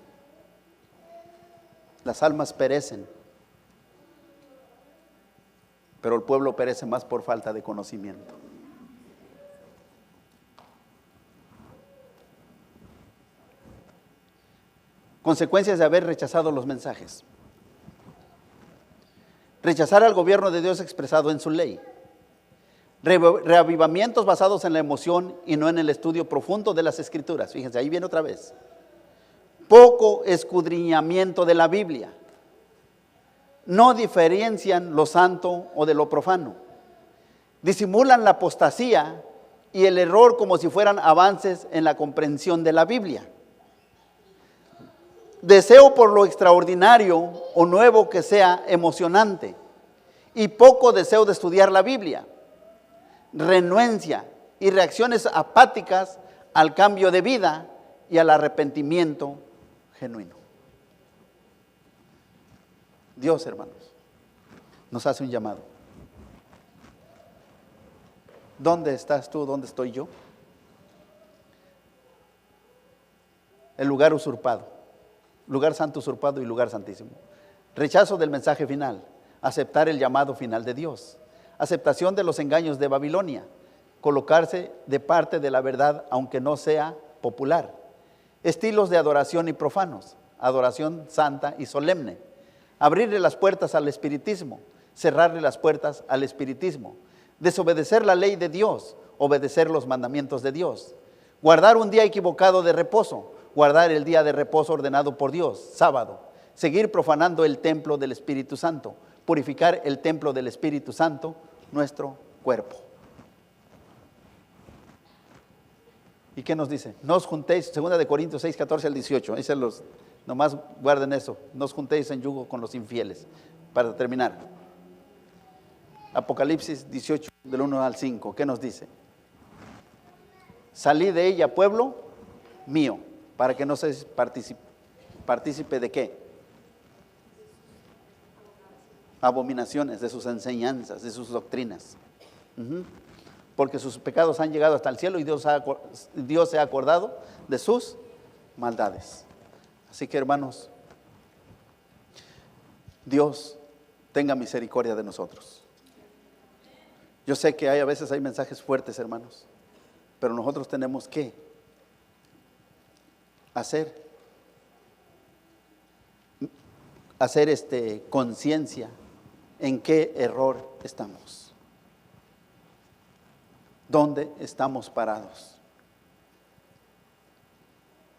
Las almas perecen, pero el pueblo perece más por falta de conocimiento. Consecuencias de haber rechazado los mensajes. Rechazar al gobierno de Dios expresado en su ley. Reavivamientos basados en la emoción y no en el estudio profundo de las Escrituras. Fíjense, ahí viene otra vez. Poco escudriñamiento de la Biblia. No diferencian lo santo o de lo profano. Disimulan la apostasía y el error como si fueran avances en la comprensión de la Biblia. Deseo por lo extraordinario o nuevo que sea emocionante y poco deseo de estudiar la Biblia. Renuencia y reacciones apáticas al cambio de vida y al arrepentimiento genuino. Dios, hermanos, nos hace un llamado. ¿Dónde estás tú? ¿Dónde estoy yo? El lugar usurpado, lugar santo usurpado y lugar santísimo. Rechazo del mensaje final, aceptar el llamado final de Dios, aceptación de los engaños de Babilonia, colocarse de parte de la verdad aunque no sea popular, estilos de adoración y profanos, adoración santa y solemne, abrirle las puertas al espiritismo, cerrarle las puertas al espiritismo, desobedecer la ley de Dios, obedecer los mandamientos de Dios, guardar un día equivocado de reposo, guardar el día de reposo ordenado por Dios, sábado, seguir profanando el templo del Espíritu Santo, purificar el templo del Espíritu Santo, nuestro cuerpo. ¿Y qué nos dice? No os juntéis, 2 Corintios 6, 14 al 18, nomás guarden eso, no os juntéis en yugo con los infieles. Para terminar, Apocalipsis 18, del 1 al 5, ¿qué nos dice? Salí de ella, pueblo mío, para que no seas partícipe de qué? Abominaciones, de sus enseñanzas, de sus doctrinas. Porque sus pecados han llegado hasta el cielo y Dios se ha acordado de sus maldades. Así que, hermanos, Dios tenga misericordia de nosotros. Yo sé que a veces hay mensajes fuertes, hermanos, pero nosotros tenemos que hacer conciencia en qué error estamos, dónde estamos parados.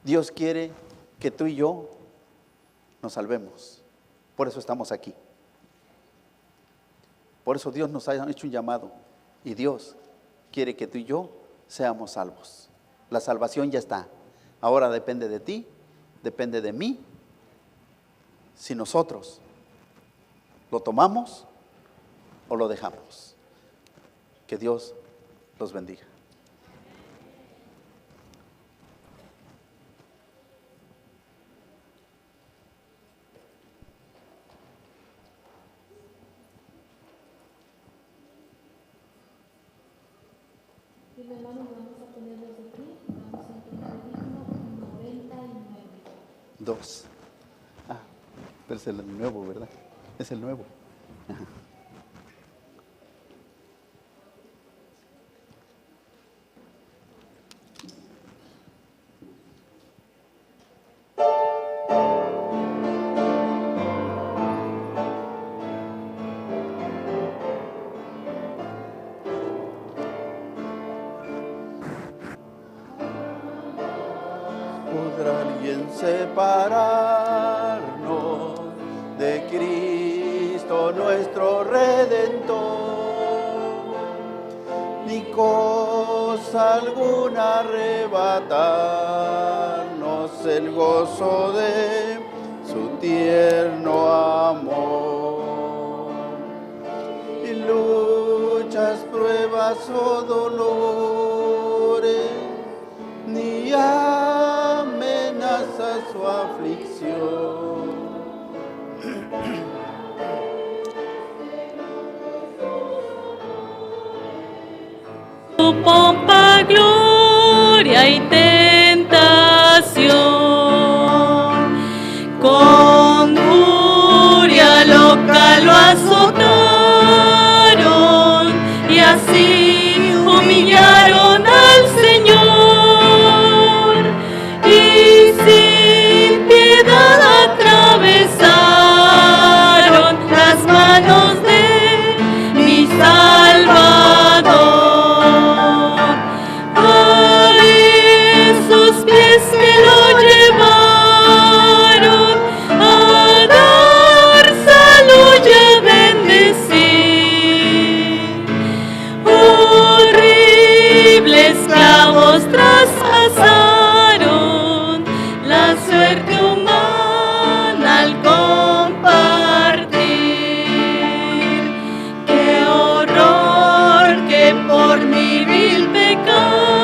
Dios quiere que tú y yo nos salvemos, por eso estamos aquí. Por eso Dios nos ha hecho un llamado y Dios quiere que tú y yo seamos salvos. La salvación ya está. Ahora depende de ti, depende de mí. Si nosotros lo tomamos o lo dejamos. Que Dios los bendiga. Dos. Pero es el nuevo, ¿verdad? Es el nuevo. Ajá. ¿Podrá alguien separarnos de Cristo nuestro Redentor? Ni cosa alguna arrebatarnos el gozo de su tierno amor. Y luchas, pruebas o dolores, ni amenaza su aflicción. Tu pompa, gloria y tentación, con furia loca lo azotaron y así humillaron al Señor, y sin piedad atravesaron las manos de mi Salvador. A esos pies que lo llevaron a dar salud y a bendecir. Horribles clavos traspasaron la suerte humana al compartir. Qué horror que por mi vil pecado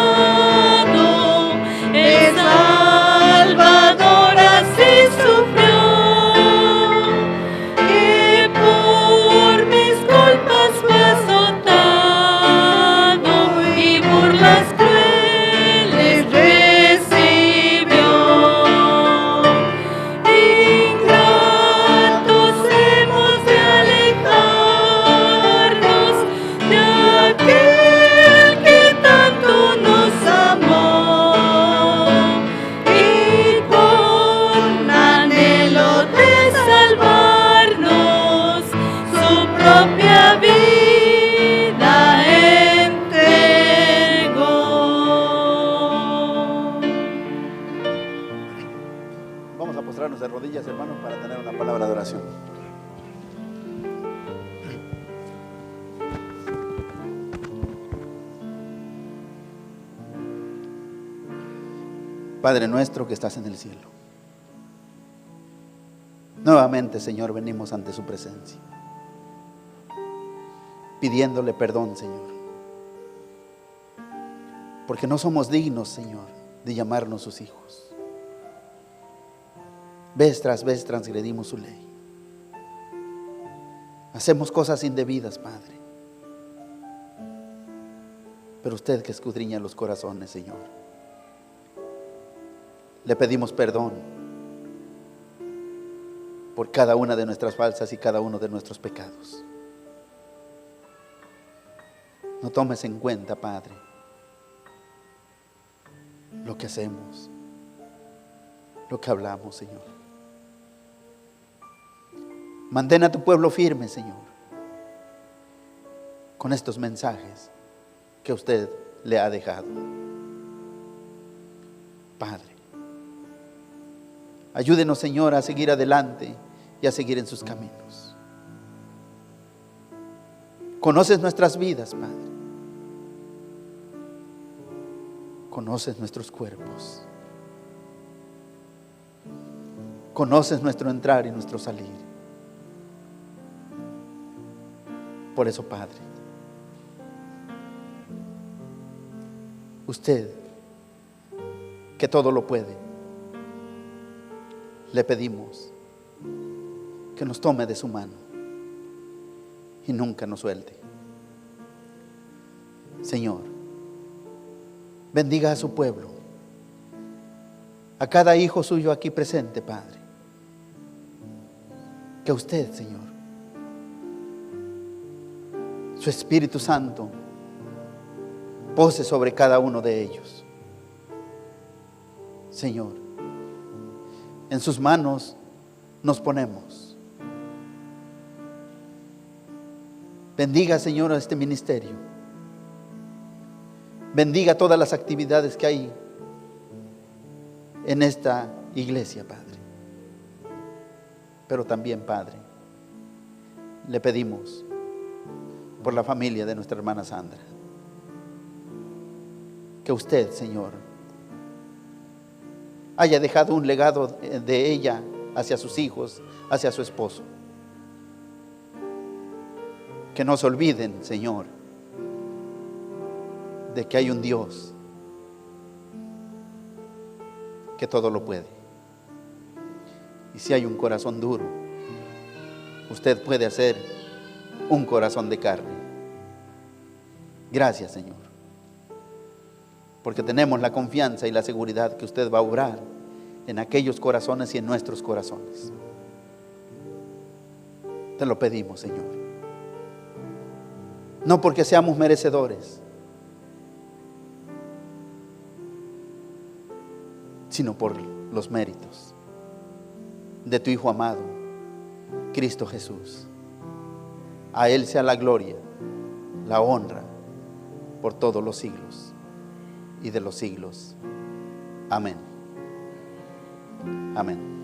el Salvador así sufrió, que por mis culpas fue azotado y burlas crueles recibió. Ingratos hemos de alejarnos de aquel que tanto nos amó, y con anhelo de salvarnos su propia vida entregó. Vamos a postrarnos de rodillas, hermanos, para tener una palabra de oración. Padre nuestro que estás en el cielo, nuevamente, Señor, venimos ante su presencia, pidiéndole perdón, Señor, porque no somos dignos, Señor, de llamarnos sus hijos. Vez tras vez transgredimos su ley. Hacemos cosas indebidas, Padre. Pero usted que escudriña los corazones, Señor, le pedimos perdón por cada una de nuestras faltas y cada uno de nuestros pecados. no tomes en cuenta, Padre, lo que hacemos, lo que hablamos, Señor. Mantén a tu pueblo firme, Señor, con estos mensajes que usted le ha dejado. Padre, ayúdenos, Señor, a seguir adelante y a seguir en sus caminos. Conoces nuestras vidas, Padre. Conoces nuestros cuerpos. Conoces nuestro entrar y nuestro salir. Por eso, Padre, usted, que todo lo puede, le pedimos que nos tome de su mano y nunca nos suelte. Señor, bendiga a su pueblo, a cada hijo suyo aquí presente, Padre. Que usted, Señor, su Espíritu Santo pose sobre cada uno de ellos. Señor, en sus manos nos ponemos. Bendiga, Señor, a este ministerio. Bendiga todas las actividades que hay en esta iglesia, Padre. Pero también, Padre, le pedimos por la familia de nuestra hermana Sandra. Que usted, Señor, haya dejado un legado de ella hacia sus hijos, hacia su esposo. Que no se olviden, Señor, de que hay un Dios que todo lo puede. Y si hay un corazón duro, usted puede hacer un corazón de carne. Gracias, Señor, porque tenemos la confianza y la seguridad que usted va a obrar en aquellos corazones y en nuestros corazones. Te lo pedimos, Señor. No porque seamos merecedores, sino por los méritos de tu Hijo amado, Cristo Jesús. A Él sea la gloria, la honra, por todos los siglos y de los siglos. Amén. Amén.